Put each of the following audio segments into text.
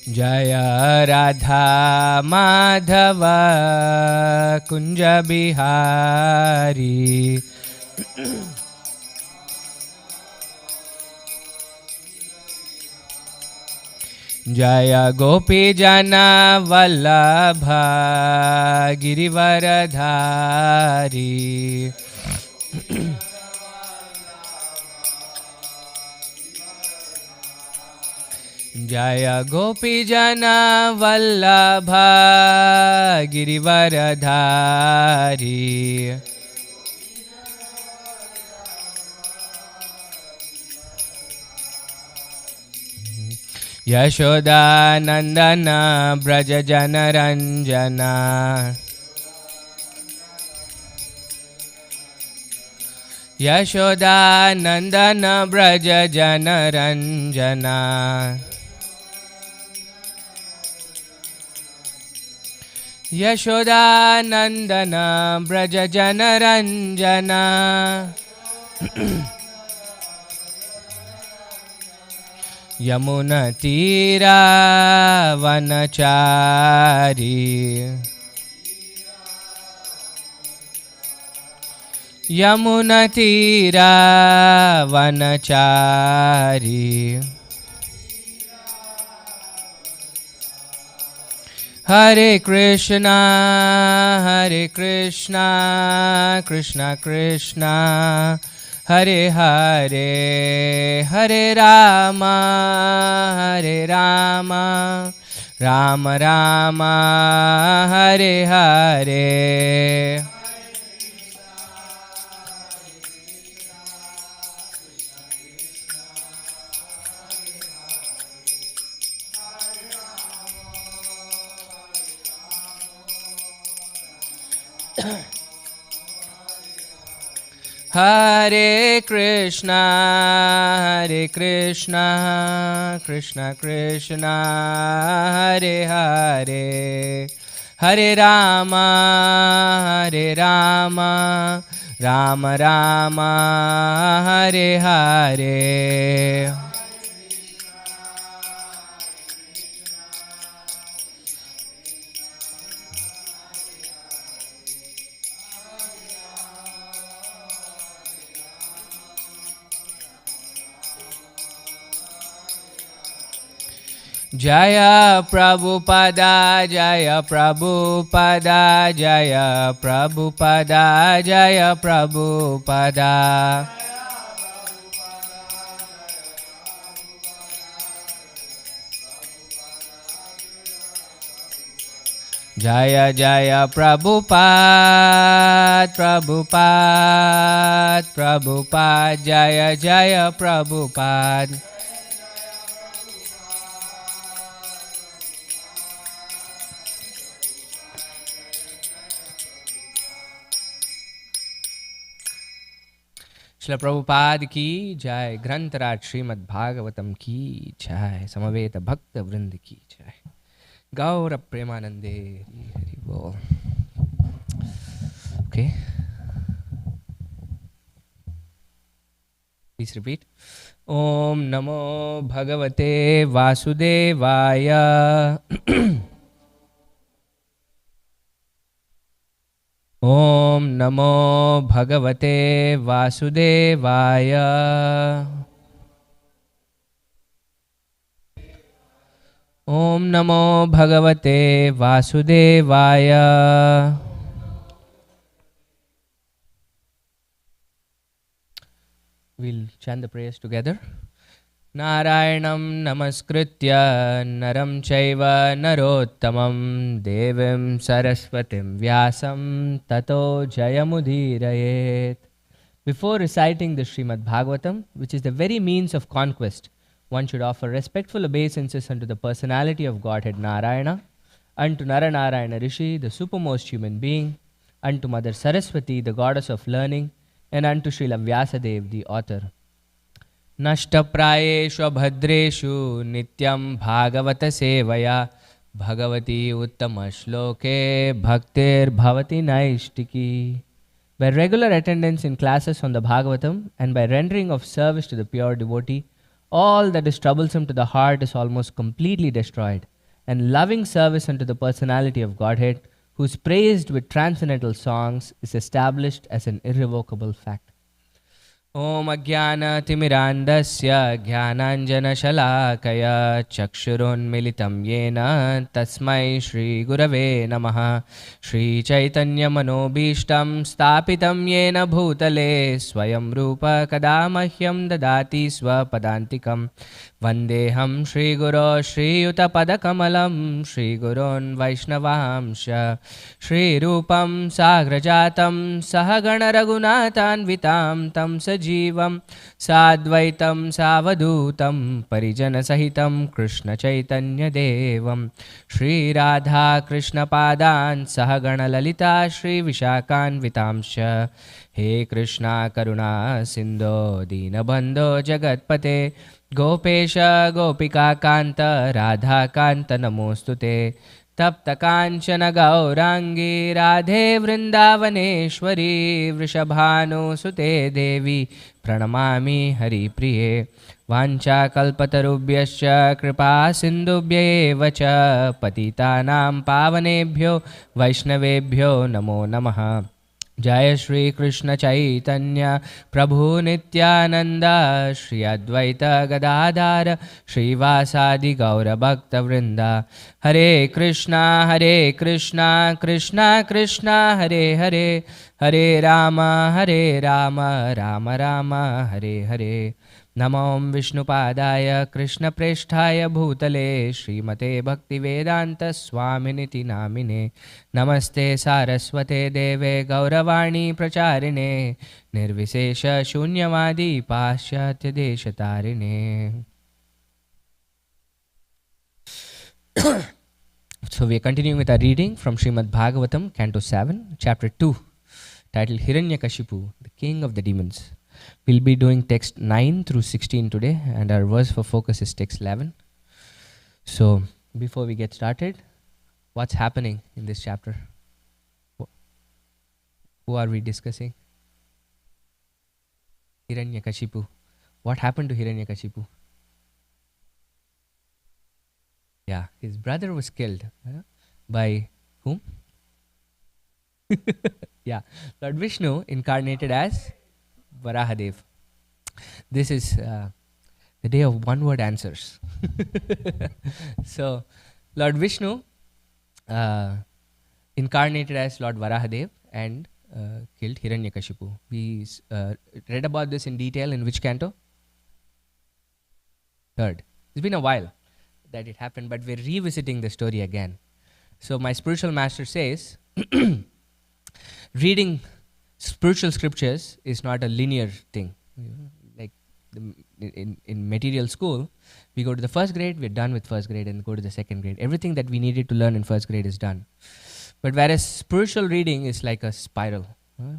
जय राधा माधव कुंज बिहारी। जय गोपी जन वल्लभ गिरिवरधारी। जय गोपी जन वल्लभ गिरिवरधारी। यशोदा नंदन ब्रज जन रंजना। यशोदा नंदन ब्रज जन रंजना। यशोदा नंदन ब्रज जन रंजना। यमुना तीरा वनचारी। यमुना तीरा वनचारी। हरे कृष्णा कृष्णा कृष्णा हरे हरे, हरे राम राम राम हरे हरे। हरे कृष्णा कृष्णा कृष्णा हरे हरे, हरे राम राम राम हरे हरे। जय प्रभुपदा जय प्रभुपदा जय प्रभुपदा जय प्रभुपदा। जय जय प्रभुपाद प्रभुपाद प्रभुपाद जय जय प्रभुपाद। श्रील प्रभुपाद की जय, ग्रंथराज श्रीमद् भागवतम की जय, समवेत भक्त वृंद की जय, गौर प्रेमानंदे हरि बोल। Okay, please repeat. ओम नमो भगवते वासुदेवाय। ओम नमो भगवते वासुदेवाय। ओम नमो भगवते वासुदेवाय। We'll chant the prayers together. नारायणं नमस्कृत्य नरं चैव नरोत्तमं देवीं सरस्वतीं व्यासं ततो जयमुदीरयेत्. Before reciting the Srimad Bhagavatam, which is the very means of conquest, one should offer respectful obeisances unto the personality of Godhead Narayana, unto Naranarayana Rishi, the supermost human being, unto Mother Saraswati, the goddess of learning, and unto Srila Vyasadev, the author. नष्टप्रायेषु भद्रेषु नित्यं भागवत सेवया Bhagwati उत्तमश्लोके भक्तिर्भवति नैष्टिकी. By regular attendance in classes on the Bhagavatam and by rendering of service to the pure devotee, all that is troublesome to the heart is almost completely destroyed, and loving service unto the personality of Godhead, who is praised with transcendental songs, is established as an irrevocable fact. ॐ अज्ञानतिमिरान्धस्य ज्ञानाञ्जनशलाकया चक्षुरोन्मिलितं येन तस्मै श्रीगुरवे नमः। श्रीचैतन्यमनोभीष्टं स्थापितं येन भूतले स्वयं रूप कदा मह्यं ददाति स्वपदान्तिकं। वन्देऽहं श्रीगुरो श्रीयुतपदकमलं श्रीगुरोन् वैष्णवांश श्रीरूपं साग्रजातं सहगणरघुनाथान्वितां तं सजीवं साद्वैतं सावधूतं परिजनसहितं कृष्णचैतन्यदेवं श्रीराधाकृष्णपादान् सहगणललिता श्रीविशाखान्वितांश्च। हे कृष्णा करुणा सिन्धो दीनबन्धो जगत्पते गोपेश गोपिकान्त राधाकान्त नमोऽस्तुते। तप्तकाञ्चन गौराङ्गी राधे वृन्दावनेश्वरी वृषभानुसुते देवी प्रणमामि हरिप्रिये। वाञ्छाकल्पतरुभ्यश्च कृपा सिन्धुभ्यैव च पतितानां पावनेभ्यो वैष्णवेभ्यो नमो नमः। जय श्री कृष्ण चैतन्य प्रभु नित्यानंद श्री अद्वैत गदाधर श्रीवासादि गौरभक्तवृंद। हरे कृष्णा कृष्णा कृष्णा हरे हरे, हरे राम राम राम हरे हरे। नमो विष्णुपादाय कृष्णप्रेष्ठाय भूतले श्रीमते भक्तिवेदांत स्वामिनिति नामिने। नमस्ते सारस्वते देवे गौरवाणी प्रचारिणे निर्विशेष शून्यवादी पाश्चात्य देशतारिणे। So we are continuing with our reading from Srimad Bhagavatam, Canto 7, Chapter 2, titled Hiranyakashipu, the King of the Demons. We'll be doing text 9 through 16 today, and our verse for focus is text 11. So, before we get started, what's happening in this chapter? Who are we discussing? Hiranyakashipu. What happened to Hiranyakashipu? Yeah, his brother was killed. By whom? Yeah, Lord Vishnu incarnated as Varahadev. This is the day of one-word answers. So, Lord Vishnu incarnated as Lord Varahadev and killed Hiranyakashipu. We read about this in detail in which canto? Third. It's been a while that it happened, but we're revisiting the story again. So, my spiritual master says, reading spiritual scriptures is not a linear thing. Like in material school, we go to the first grade, we're done with first grade, and go to the second grade. Everything that we needed to learn in first grade is done. But whereas spiritual reading is like a spiral.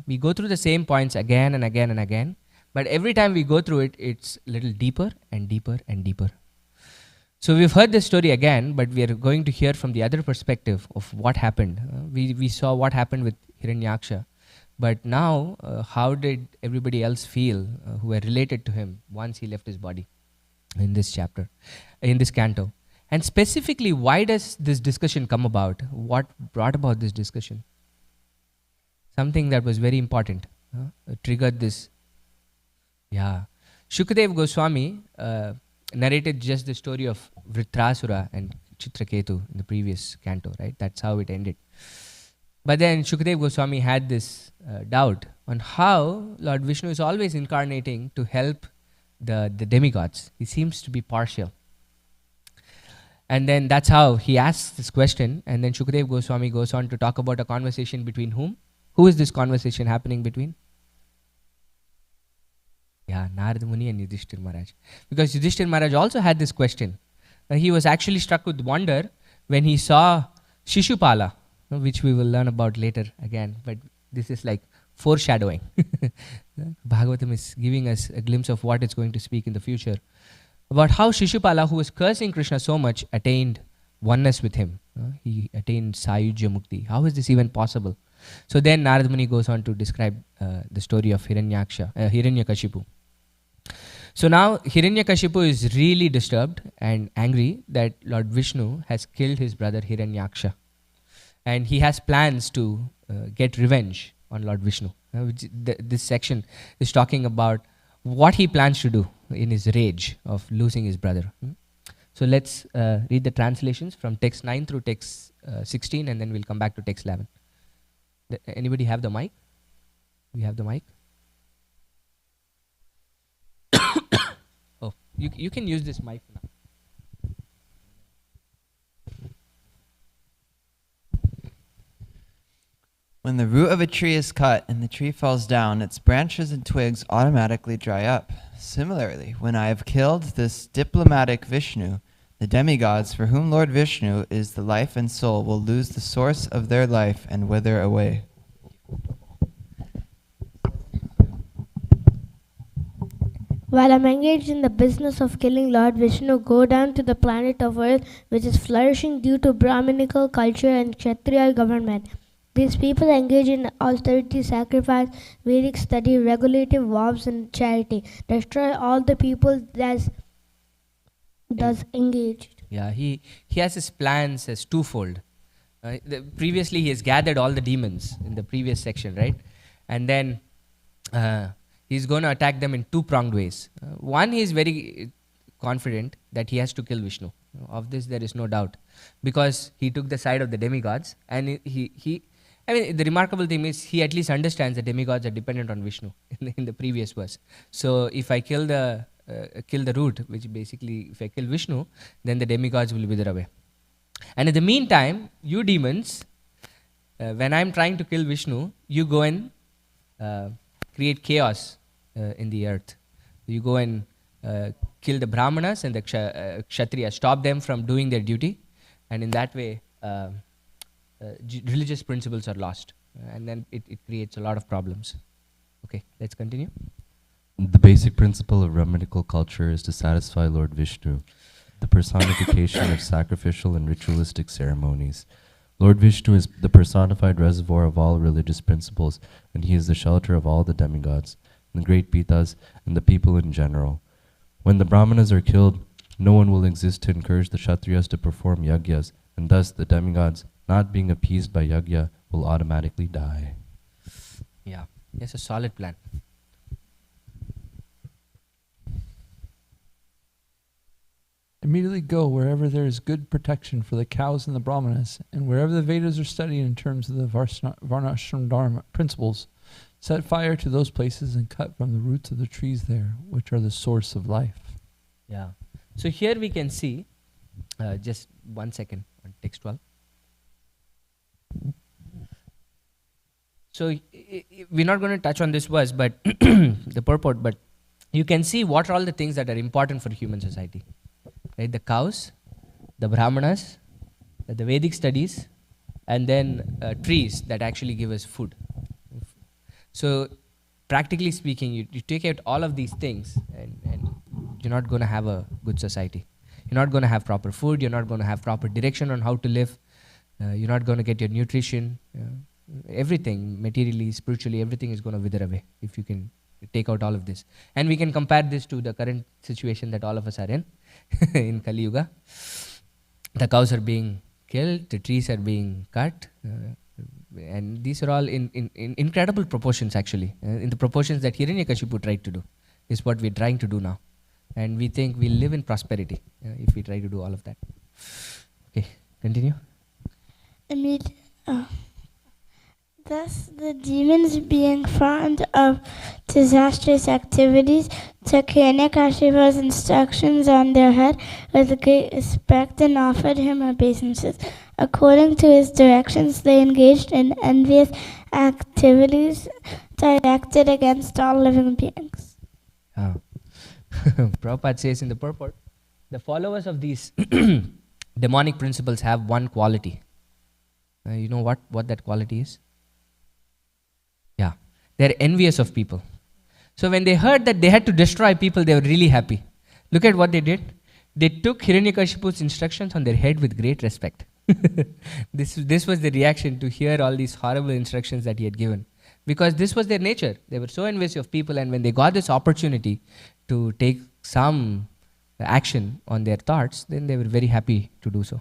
We go through the same points again and again and again, but every time we go through it, it's a little deeper and deeper and deeper. So we've heard this story again, but we are going to hear from the other perspective of what happened. We saw what happened with Hiranyaksha. But now, how did everybody else feel who were related to him once he left his body in this chapter, in this canto? And specifically, why does this discussion come about? What brought about this discussion? Something that was very important triggered this. Yeah. Shukadev Goswami narrated just the story of Vritrasura and Chitraketu in the previous canto, right? That's how it ended. But then Shukadev Goswami had this doubt on how Lord Vishnu is always incarnating to help the demigods. He seems to be partial. And then that's how he asks this question, and then Shukadev Goswami goes on to talk about a conversation between whom? Who is this conversation happening between? Yeah, Narada Muni and Yudhishthir Maharaj. Because Yudhishthir Maharaj also had this question. He was actually struck with wonder when he saw Shishupala, which we will learn about later again. But this is like foreshadowing. Bhagavatam is giving us a glimpse of what it's going to speak in the future. About how Shishupala, who was cursing Krishna so much, attained oneness with him. He attained Sayujya Mukti. How is this even possible? So then Narada Muni goes on to describe the story of Hiranyakashipu. So now Hiranyakashipu is really disturbed and angry that Lord Vishnu has killed his brother Hiranyaksha. And he has plans to get revenge on Lord Vishnu. This section is talking about what he plans to do in his rage of losing his brother. So let's read the translations from text 9 through text 16, and then we'll come back to text 11. Anybody have the mic? We have the mic? Oh, you can use this mic now. When the root of a tree is cut and the tree falls down, its branches and twigs automatically dry up. Similarly, when I have killed this diplomatic Vishnu, the demigods for whom Lord Vishnu is the life and soul will lose the source of their life and wither away. While I'm engaged in the business of killing Lord Vishnu, go down to the planet of Earth, which is flourishing due to Brahminical culture and Kshatriya government. These people engage in austerity, sacrifice, Vedic study, regulative vows, and charity. Destroy all the people thus engaged. Yeah, he has his plans as twofold. Previously, he has gathered all the demons in the previous section, right? And then he's going to attack them in two-pronged ways. One, he is very confident that he has to kill Vishnu. Of this, there is no doubt, because he took the side of the demigods, and I mean, the remarkable thing is he at least understands that demigods are dependent on Vishnu in the previous verse. So if I kill the root, which basically if I kill Vishnu, then the demigods will wither away. And in the meantime, you demons, when I'm trying to kill Vishnu, you go and create chaos in the earth. You go and kill the Brahmanas and the Kshatriyas, stop them from doing their duty, and in that way religious principles are lost, and then it creates a lot of problems. Okay, let's continue. The basic principle of Brahminical culture is to satisfy Lord Vishnu, the personification of sacrificial and ritualistic ceremonies. Lord Vishnu is the personified reservoir of all religious principles, and he is the shelter of all the demigods, the great Pitas, and the people in general. When the Brahmanas are killed, no one will exist to encourage the Kshatriyas to perform yagyas, and thus the demigods, not being appeased by yagya, will automatically die. Yeah, yes, a solid plan. Immediately go wherever there is good protection for the cows and the brahmanas, and wherever the Vedas are studied in terms of the Varnashram Dharma principles. Set fire to those places and cut from the roots of the trees there, which are the source of life. Yeah. So here we can see, just 1 second on text 12. So we're not going to touch on this verse, but the purport, but you can see what are all the things that are important for human society. Right? The cows, the brahmanas, the Vedic studies, and then trees that actually give us food. So practically speaking, you take out all of these things, and you're not going to have a good society. You're not going to have proper food, you're not going to have proper direction on how to live, you're not going to get your nutrition. Everything, materially, spiritually, everything is going to wither away if you can take out all of this. And we can compare this to the current situation that all of us are in Kali Yuga. The cows are being killed, the trees are being cut, and these are all in incredible proportions actually. In the proportions that Hiranyakashipu tried to do is what we're trying to do now. And we think we'll live in prosperity if we try to do all of that. Okay, continue. Thus, the demons, being fond of disastrous activities, took Hiranyakashipu's instructions on their head with great respect and offered him obeisances. According to his directions, they engaged in envious activities directed against all living beings. Prabhupada says in the purport, the followers of these demonic principles have one quality. You know what that quality is? Yeah, they're envious of people. So when they heard that they had to destroy people, they were really happy. Look at what they did. They took Hiranyakashipu's instructions on their head with great respect. This was the reaction to hear all these horrible instructions that he had given. Because this was their nature. They were so envious of people, and when they got this opportunity to take some action on their thoughts, then they were very happy to do so.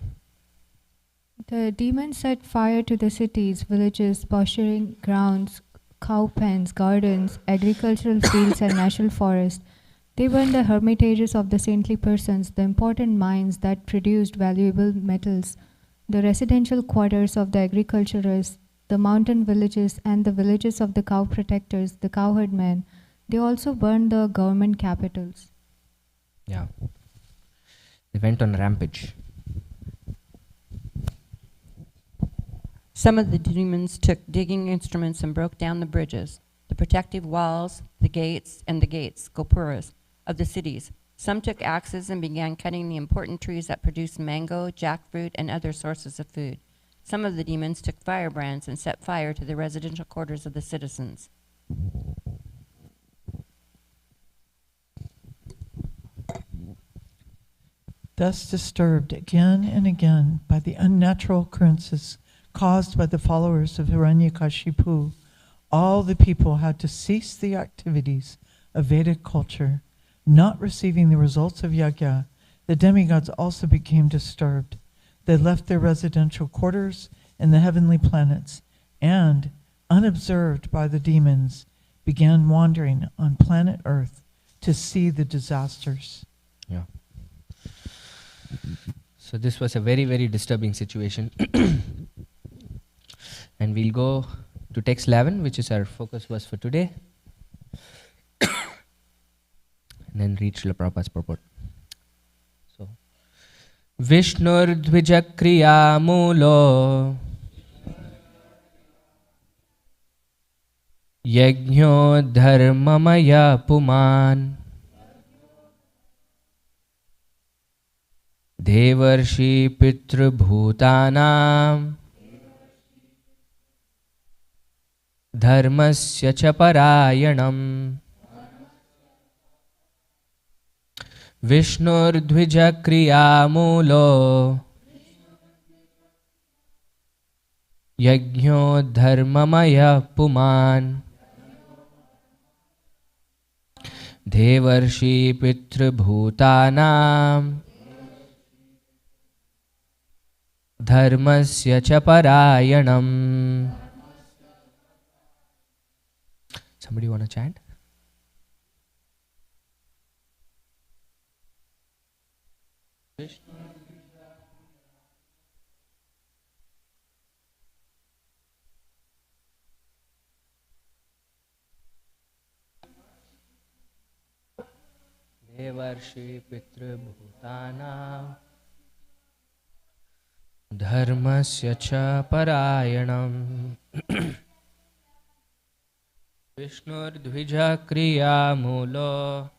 The demons set fire to the cities, villages, posturing grounds, cow pens, gardens, agricultural fields, and national forests. They burned the hermitages of the saintly persons, the important mines that produced valuable metals, the residential quarters of the agriculturists, the mountain villages, and the villages of the cow protectors, the cowherdmen. They also burned the government capitals. Yeah. They went on a rampage. Some of the demons took digging instruments and broke down the bridges, the protective walls, the gates, gopuras, of the cities. Some took axes and began cutting the important trees that produced mango, jackfruit, and other sources of food. Some of the demons took firebrands and set fire to the residential quarters of the citizens. Thus disturbed again and again by the unnatural occurrences caused by the followers of Hiranyakashipu, all the people had to cease the activities of Vedic culture. Not receiving the results of yajna, the demigods also became disturbed. They left their residential quarters in the heavenly planets and, unobserved by the demons, began wandering on planet Earth to see the disasters. Yeah. So this was a very, very disturbing situation. And we'll go to text 11, which is our focus verse for today. And then read Srila Prabhupada's purport. So, Vishnur Dvijakriya Mulo Yajno Dharmamaya Puman Devarshi Pitru Bhutanam Dharmasya cha parayanam Vishnur Dvijakriya Mulo Yajno Dharmamaya Puman Devarshi Pitru Bhutanam Dharmasya cha parayanam. Somebody want to chant? Devarshi Pitru Bhutanam Dharmasya cha parayanam. Vishnur Dvija Kriya Mulo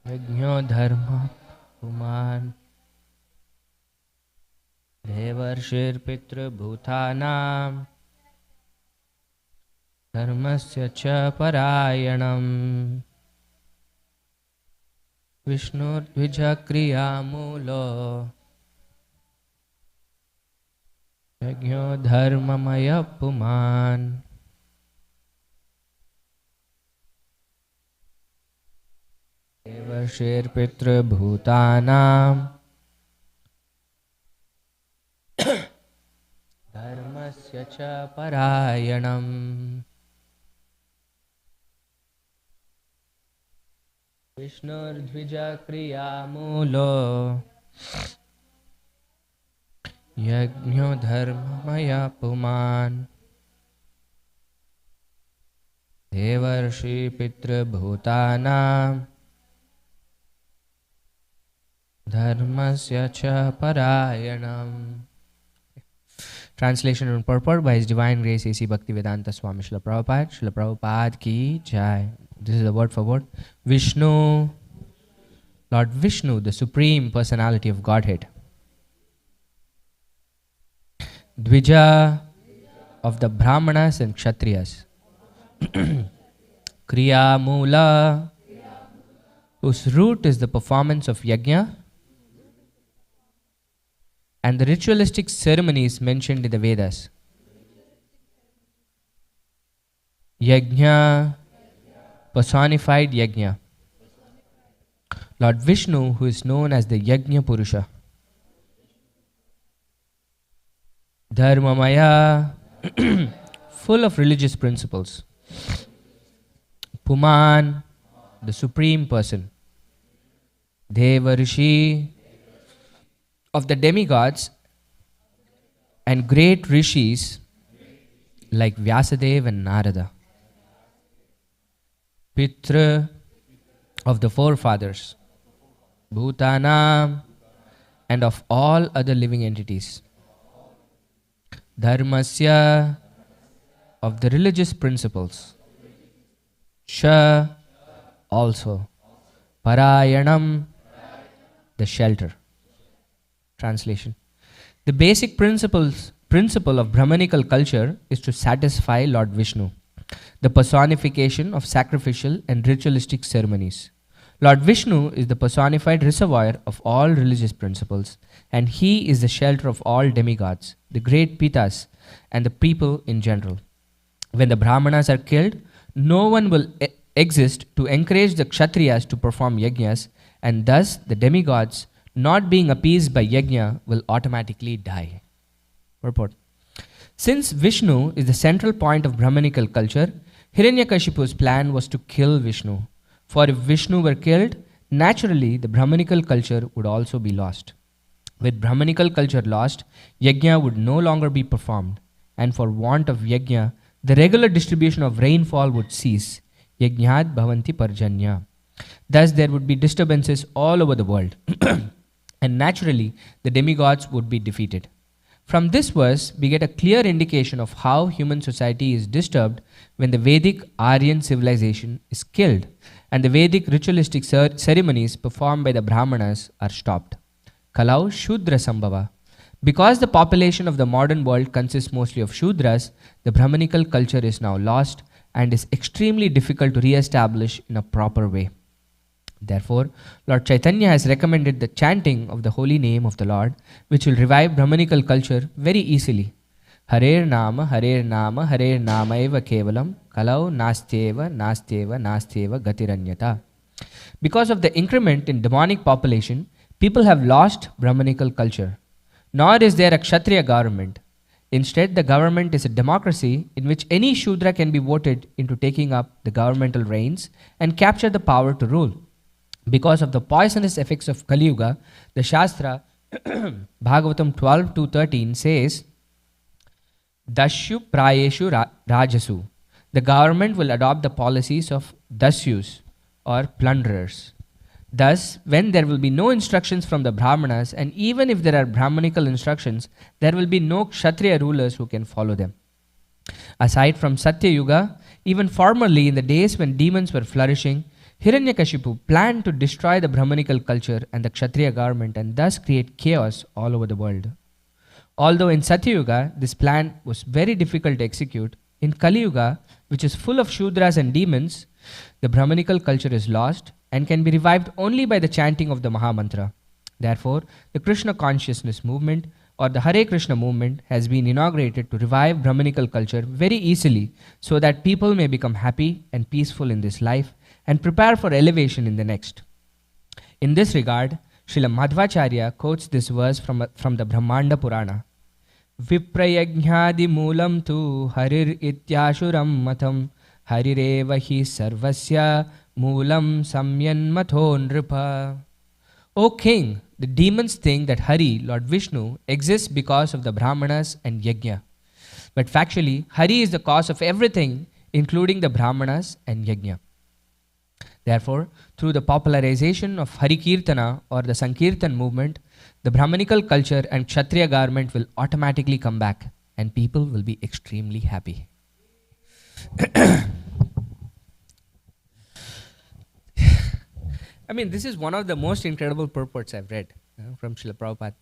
Yajno Dharma Puman Devarshir Pitru Bhutanam Dharmasya cha parayanam. Vishnur Dvija Kriya Mulo Yajno Dharmamaya Puman Devarshir Pitru Bhutanam Dharmasya cha parayanam. Vishnur Dvija Kriya Mulo Yajno Dharmamaya Puman Devarshi Pitru Bhutanam Dharmasya cha parayanam. Translation and purport by His Divine Grace A.C. Bhaktivedanta Swami Srila Prabhupada. Srila Prabhupada ki jai. This is the word for word. Vishnu, Lord Vishnu, the Supreme Personality of Godhead. Dvija, of the Brahmanas and Kshatriyas. Kriya Mula, whose root is the performance of yajna and the ritualistic ceremonies mentioned in the Vedas. Yajna, personified yajna. Lord Vishnu, who is known as the Yajna Purusha. Dharmamaya, full of religious principles. Puman, the Supreme Person. Deva Rishi, of the demigods and great rishis like Vyasadeva and Narada. Pitra, of the forefathers. Bhutanam, and of all other living entities. Dharmasya, of the religious principles. Sha, also. Parayanam, the shelter. Translation. The basic principle of Brahmanical culture is to satisfy Lord Vishnu, the personification of sacrificial and ritualistic ceremonies. Lord Vishnu is the personified reservoir of all religious principles, and he is the shelter of all demigods, the great pitas, and the people in general. When the Brahmanas are killed, no one will exist to encourage the Kshatriyas to perform yajnas, and thus the demigods, not being appeased by yajna, will automatically die. Purport. Since Vishnu is the central point of Brahmanical culture, Hiranyakashipu's plan was to kill Vishnu. For if Vishnu were killed, naturally the Brahmanical culture would also be lost. With Brahmanical culture lost, yajna would no longer be performed, and for want of yajna, the regular distribution of rainfall would cease. Yajnat bhavanti parjanya. Thus there would be disturbances all over the world, and naturally the demigods would be defeated. From this verse, we get a clear indication of how human society is disturbed when the Vedic Aryan civilization is killed and the Vedic ritualistic ceremonies performed by the Brahmanas are stopped. Kalau Shudra Sambhava. Because the population of the modern world consists mostly of Shudras, the Brahmanical culture is now lost and is extremely difficult to re-establish in a proper way. Therefore, Lord Chaitanya has recommended the chanting of the holy name of the Lord, which will revive Brahmanical culture very easily. Harer Nama, Harer Nama, Harer Nama eva kevalam, kalau nasteva, nasteva, nasteva gatiranyata. Because of the increment in demonic population, people have lost Brahmanical culture. Nor is there a Kshatriya government. Instead, the government is a democracy in which any Shudra can be voted into taking up the governmental reins and capture the power to rule. Because of the poisonous effects of Kali Yuga, the Shastra Bhagavatam 12-13 says, Dasyu Prayeshu Rajasu. The government will adopt the policies of Dasyus or plunderers. Thus, when there will be no instructions from the Brahmanas, and even if there are Brahmanical instructions, there will be no Kshatriya rulers who can follow them. Aside from Satya Yuga, even formerly in the days when demons were flourishing, Hiranyakashipu planned to destroy the Brahmanical culture and the Kshatriya government and thus create chaos all over the world. Although in Satya Yuga, this plan was very difficult to execute, in Kali Yuga, which is full of Shudras and demons, the Brahmanical culture is lost and can be revived only by the chanting of the Mahamantra. Therefore, the Krishna consciousness movement or the Hare Krishna movement has been inaugurated to revive Brahmanical culture very easily so that people may become happy and peaceful in this life and prepare for elevation in the next. In this regard, Srila Madhvacharya quotes this verse from the Brahmanda Purana. Viprayajnhadi moolam tu harir ityashuram matham harireva hi sarvasya moolam samyan matho nripa. O king, the demons think that Hari, Lord Vishnu, exists because of the Brahmanas and Yajna. But factually, Hari is the cause of everything, including the Brahmanas and Yajna. Therefore, through the popularization of Hari Kirtana or the Sankirtan movement, the Brahmanical culture and Kshatriya government will automatically come back and people will be extremely happy. I mean, this is one of the most incredible purports I've read from Srila Prabhupada.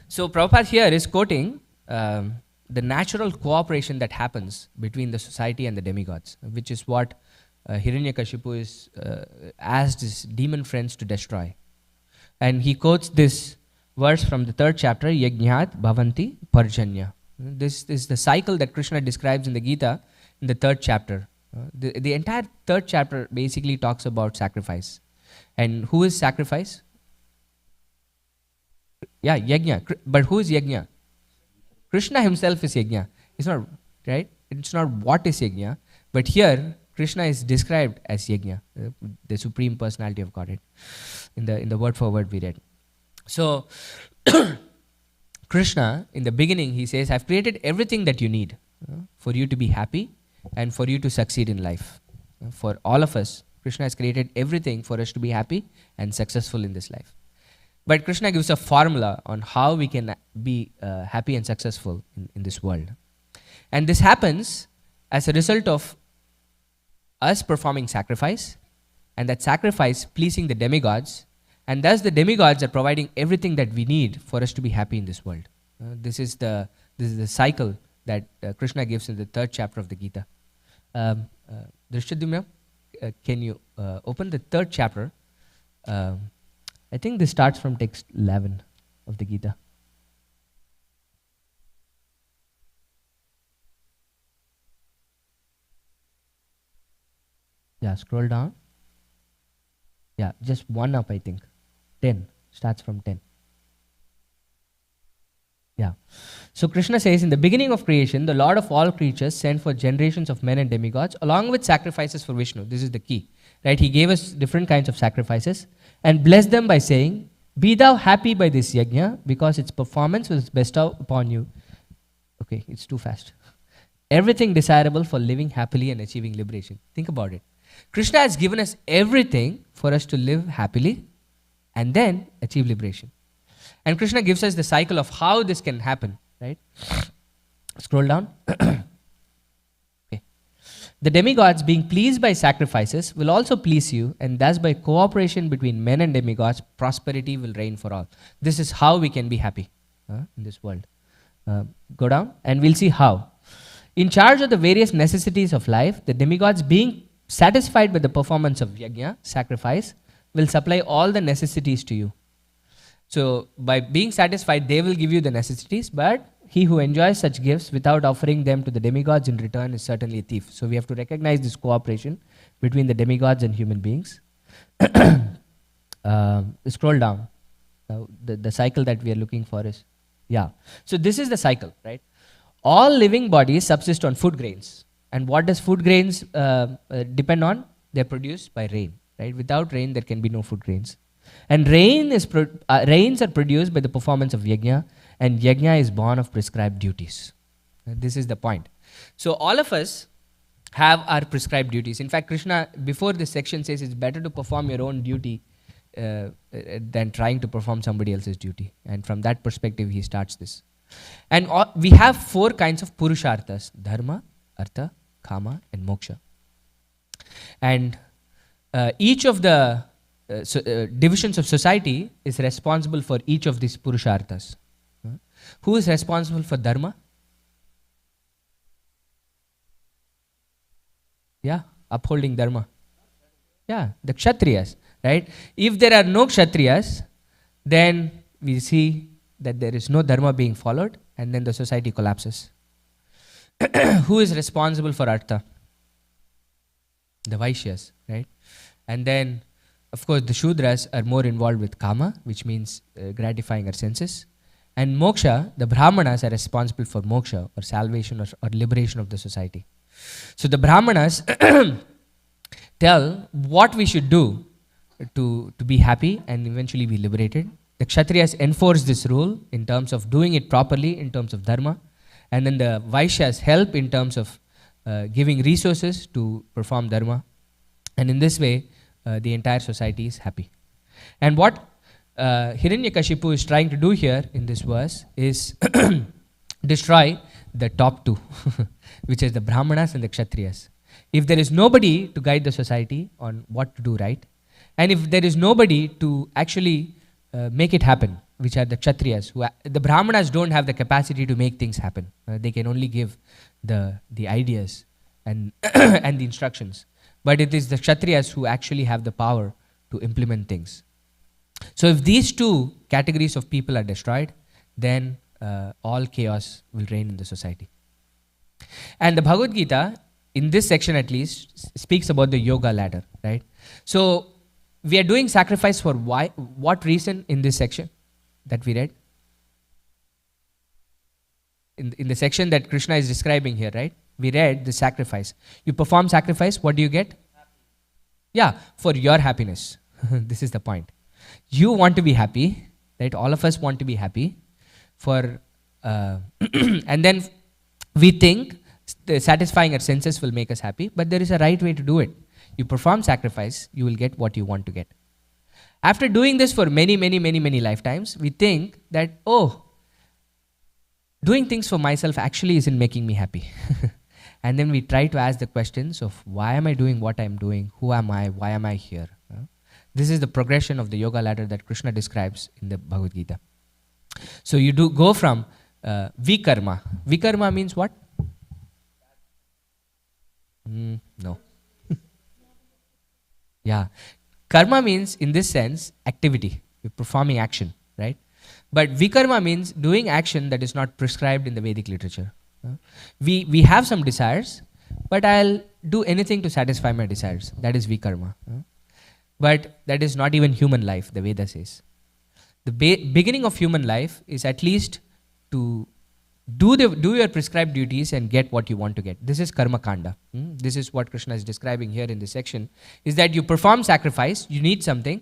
So Prabhupada here is quoting the natural cooperation that happens between the society and the demigods, which is what Hiranyakashipu is asked his demon friends to destroy. And he quotes this verse from the 3rd chapter, Yajnat Bhavanti Parjanya. This is the cycle that Krishna describes in the Gita in the 3rd chapter, The entire third chapter basically talks about sacrifice. And who is sacrifice? Yeah, yajna. But who is yajna? Krishna himself is yajna. It's not, right? It's not what is yajna. But here, Krishna is described as yajna, the Supreme Personality of Godhead, in the word for word we read. So, Krishna, in the beginning, he says, I've created everything that you need for you to be happy and for you to succeed in life. For all of us, Krishna has created everything for us to be happy and successful in this life. But Krishna gives a formula on how we can be happy and successful in this world. And this happens as a result of us performing sacrifice, and that sacrifice pleasing the demigods, and thus the demigods are providing everything that we need for us to be happy in this world. This is the cycle that Krishna gives in the third chapter of the Gita. Drishtadyumna, can you open the third chapter? I think this starts from text 11 of the Gita. Yeah, scroll down. Yeah, just one up, I think. 10. Starts from 10. Yeah. So Krishna says, in the beginning of creation, the Lord of all creatures sent for generations of men and demigods, along with sacrifices for Vishnu. This is the key. Right? He gave us different kinds of sacrifices and blessed them by saying, be thou happy by this yajna, because its performance was bestowed upon you. Okay, it's too fast. Everything desirable for living happily and achieving liberation. Think about it. Krishna has given us everything for us to live happily and then achieve liberation. And Krishna gives us the cycle of how this can happen, right? Scroll down. Okay. The demigods, being pleased by sacrifices, will also please you, and thus by cooperation between men and demigods, prosperity will reign for all. This is how we can be happy in this world. Go down and we'll see how. In charge of the various necessities of life, the demigods, being satisfied with the performance of yajna, sacrifice, will supply all the necessities to you. So by being satisfied, they will give you the necessities, but he who enjoys such gifts without offering them to the demigods in return is certainly a thief. So we have to recognize this cooperation between the demigods and human beings. Scroll down. The cycle that we are looking for is, yeah. So this is the cycle, right? All living bodies subsist on food grains. And what does food grains depend on? They're produced by rain, right? Without rain, there can be no food grains. And rains are produced by the performance of yajna, and yajna is born of prescribed duties. This is the point. So all of us have our prescribed duties. In fact, Krishna, before this section, says it's better to perform your own duty than trying to perform somebody else's duty. And from that perspective, he starts this. And we have 4 kinds of purusharthas: dharma, artha, kama, and moksha. And each of the divisions of society is responsible for each of these purusharthas. Who is responsible for dharma? Yeah, upholding dharma. Yeah, the kshatriyas, right? If there are no kshatriyas, then we see that there is no dharma being followed, and then the society collapses. Who is responsible for artha? The Vaishyas, right? And then, of course, the Shudras are more involved with kama, which means gratifying our senses. And moksha, the Brahmanas are responsible for moksha, or salvation or liberation of the society. So the Brahmanas tell what we should do to be happy and eventually be liberated. The Kshatriyas enforce this rule in terms of doing it properly, in terms of dharma. And then the Vaishyas help in terms of giving resources to perform dharma. And in this way, the entire society is happy. And what Hiranyakashipu is trying to do here in this verse is destroy the top 2, which is the Brahmanas and the Kshatriyas. If there is nobody to guide the society on what to do right, and if there is nobody to actually make it happen, which are the Kshatriyas, the Brahmanas don't have the capacity to make things happen. They can only give the ideas and and the instructions. But it is the Kshatriyas who actually have the power to implement things. So if these 2 categories of people are destroyed, then all chaos will reign in the society. And the Bhagavad Gita in this section at least, speaks about the yoga ladder, right? So we are doing sacrifice for why? What reason in this section that we read? In the section that Krishna is describing here, right? We read the sacrifice. You perform sacrifice, what do you get? Yeah, for your happiness. This is the point. You want to be happy, right? All of us want to be happy. And then we think satisfying our senses will make us happy, but there is a right way to do it. You perform sacrifice, you will get what you want to get. After doing this for many, many, many, many lifetimes, we think that, oh, doing things for myself actually isn't making me happy. And then we try to ask the questions of why am I doing what I'm doing? Who am I? Why am I here? This is the progression of the yoga ladder that Krishna describes in the Bhagavad Gita. So you do go from vikarma. Vikarma means what? No. Yeah. Karma means, in this sense, activity. You're performing action, right? But vikarma means doing action that is not prescribed in the Vedic literature. We have some desires, but I'll do anything to satisfy my desires. That is vikarma. But that is not even human life, the Veda says. The beginning of human life is at least to do your prescribed duties and get what you want to get. This is karma kanda. This is what Krishna is describing here in this section, is that you perform sacrifice, you need something,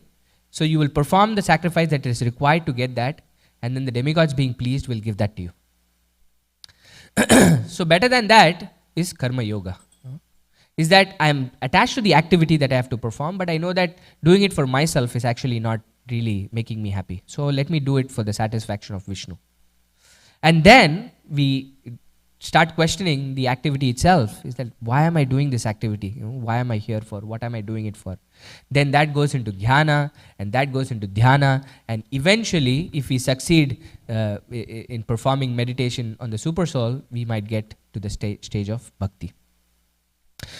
so you will perform the sacrifice that is required to get that, and then the demigods being pleased will give that to you. So better than that is karma yoga. Is that I am attached to the activity that I have to perform, but I know that doing it for myself is actually not really making me happy. So let me do it for the satisfaction of Vishnu. And then we start questioning the activity itself. Is that why am I doing this activity? Why am I here for? What am I doing it for? Then that goes into jnana, and that goes into dhyana, and eventually, if we succeed in performing meditation on the super soul, we might get to the stage of bhakti.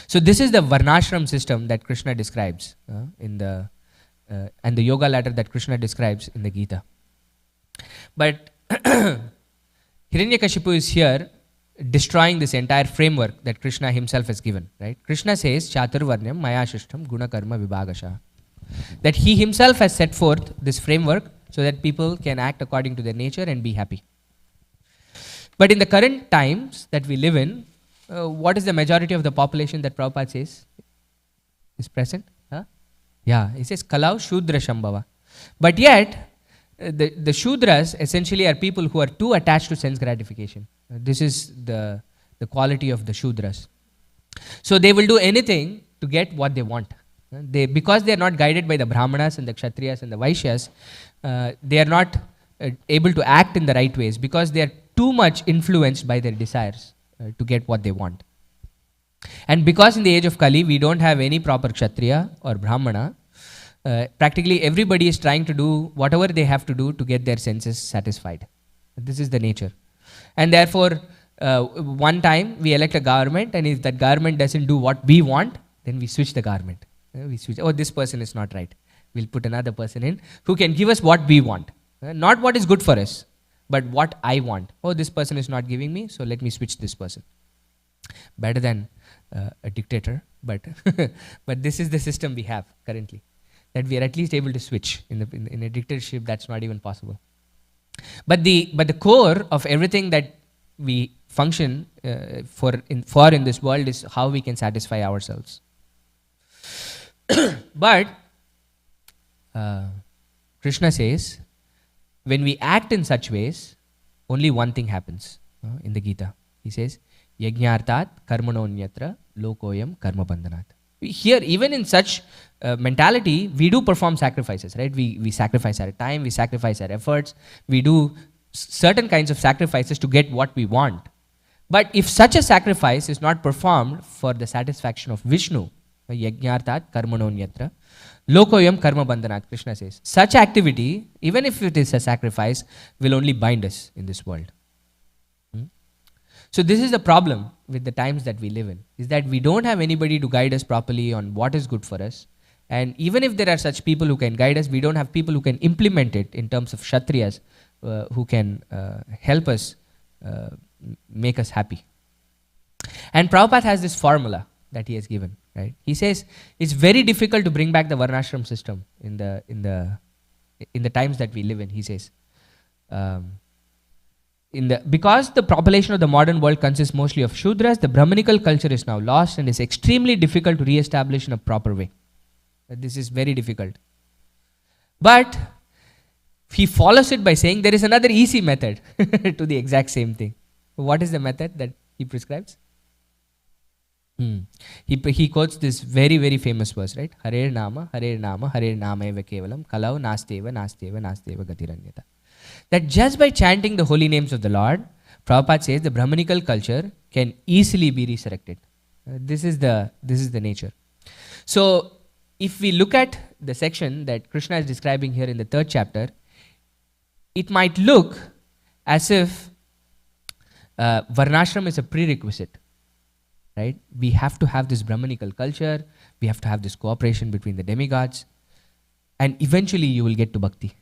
So this is the varnashram system that Krishna describes and the yoga ladder that Krishna describes in the Gita. But Hiranyakashipu is here destroying this entire framework that Krishna himself has given, right? Krishna says, Chaturvarnyam maya shishtam guna karma vibhagasha. That he himself has set forth this framework so that people can act according to their nature and be happy. But in the current times that we live in, what is the majority of the population that Prabhupada says is present? Yeah, he says Kalau Shudra Shambhava. But yet, the Shudras essentially are people who are too attached to sense gratification. This is the quality of the Shudras. So they will do anything to get what they want. Because they are not guided by the Brahmanas and the Kshatriyas and the Vaishyas, they are not able to act in the right ways because they are too much influenced by their desires to get what they want. And because in the age of Kali, we don't have any proper Kshatriya or Brahmana, practically everybody is trying to do whatever they have to do to get their senses satisfied. This is the nature. And therefore, one time we elect a government, and if that government doesn't do what we want, then we switch the government. We switch. Oh, this person is not right. We'll put another person in who can give us what we want. Not what is good for us, but what I want. Oh, this person is not giving me, so let me switch this person. Better than a dictator, but but this is the system we have currently, that we are at least able to switch. In a dictatorship, that's not even possible. But the core of everything that we function for in this world is how we can satisfy ourselves. But Krishna says, when we act in such ways, only one thing happens in the Gita. He says, Yajñartat karmanonyatra lokoyam karma bandhanat. Here, even in such mentality, we do perform sacrifices, right? We sacrifice our time, we sacrifice our efforts, we do certain kinds of sacrifices to get what we want. But if such a sacrifice is not performed for the satisfaction of Vishnu, Yajñartat karmanonyatra lokoyam karma bandhanat, Krishna says, such activity, even if it is a sacrifice, will only bind us in this world. So this is the problem with the times that we live in, is that we don't have anybody to guide us properly on what is good for us. And even if there are such people who can guide us, we don't have people who can implement it in terms of Kshatriyas who can help us make us happy. And Prabhupada has this formula that he has given, right? He says it's very difficult to bring back the Varnashram system in the times that we live in. He says, because the population of the modern world consists mostly of Shudras, the Brahmanical culture is now lost and is extremely difficult to re-establish in a proper way. This is very difficult. But he follows it by saying there is another easy method to the exact same thing. What is the method that he prescribes? He quotes this very, very famous verse, right? Hare Nama eva kevalam, kalau nasteva gatiranyata. That just by chanting the holy names of the Lord, Prabhupada says the Brahmanical culture can easily be resurrected. This is the nature. So, if we look at the section that Krishna is describing here in the 3rd chapter, it might look as if Varnashram is a prerequisite, right? We have to have this Brahmanical culture, we have to have this cooperation between the demigods, and eventually you will get to bhakti.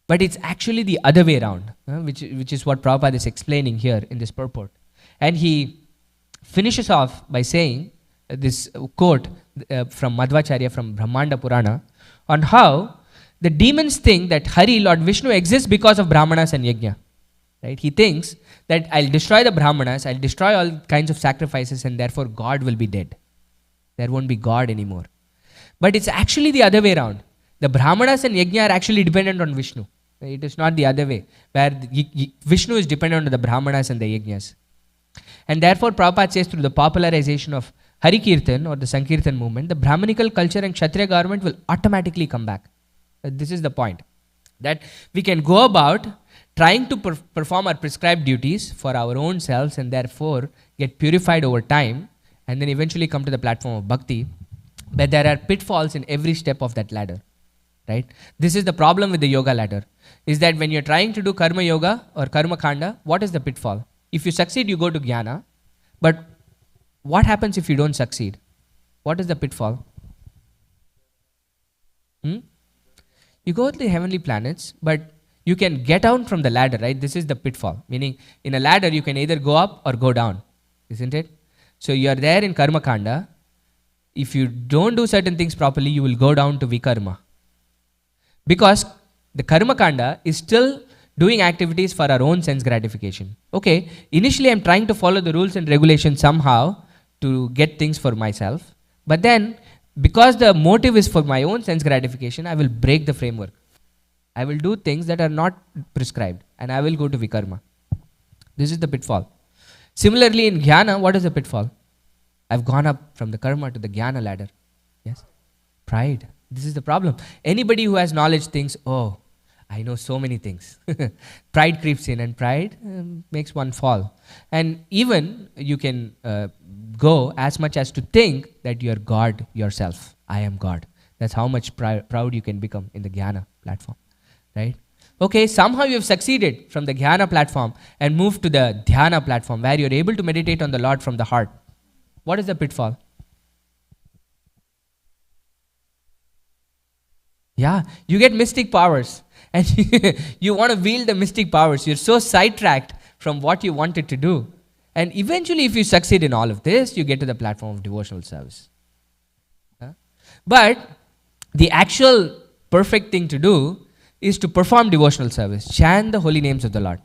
But it's actually the other way around, which is what Prabhupada is explaining here in this purport. And he finishes off by saying this quote from Madhvacharya from Brahmanda Purana on how the demons think that Hari, Lord Vishnu, exists because of Brahmanas and Yajna. Right? He thinks that I'll destroy the Brahmanas, I'll destroy all kinds of sacrifices, and therefore God will be dead. There won't be God anymore. But it's actually the other way around. The Brahmanas and Yajna are actually dependent on Vishnu. It is not the other way, where Vishnu is dependent on the Brahmanas and the Yajnas. And therefore, Prabhupada says through the popularization of Hari Kirtan or the Sankirtan movement, the Brahmanical culture and Kshatriya government will automatically come back. This is the point. That we can go about trying to perform our prescribed duties for our own selves and therefore get purified over time and then eventually come to the platform of bhakti. But there are pitfalls in every step of that ladder. Right? This is the problem with the yoga ladder, is that when you're trying to do karma yoga or karma kanda, what is the pitfall? If you succeed, you go to jnana. But what happens if you don't succeed? What is the pitfall? You go to the heavenly planets, but you can get out from the ladder, right? This is the pitfall. Meaning, in a ladder, you can either go up or go down, isn't it? So you are there in karma kanda. If you don't do certain things properly, you will go down to vikarma. Because the karma kanda is still doing activities for our own sense gratification. Okay, initially I'm trying to follow the rules and regulations somehow to get things for myself. But then, because the motive is for my own sense gratification, I will break the framework. I will do things that are not prescribed and I will go to vikarma. This is the pitfall. Similarly, in jnana, what is the pitfall? I've gone up from the karma to the jnana ladder. Yes? Pride. This is the problem. Anybody who has knowledge thinks, oh, I know so many things. Pride creeps in and pride makes one fall. And even you can go as much as to think that you are God yourself. I am God. That's how much proud you can become in the jnana platform. Right? Okay, somehow you have succeeded from the jnana platform and moved to the dhyana platform where you're able to meditate on the Lord from the heart. What is the pitfall? Yeah, you get mystic powers and you want to wield the mystic powers. You're so sidetracked from what you wanted to do. And eventually, if you succeed in all of this, you get to the platform of devotional service. But the actual perfect thing to do is to perform devotional service. Chant the holy names of the Lord.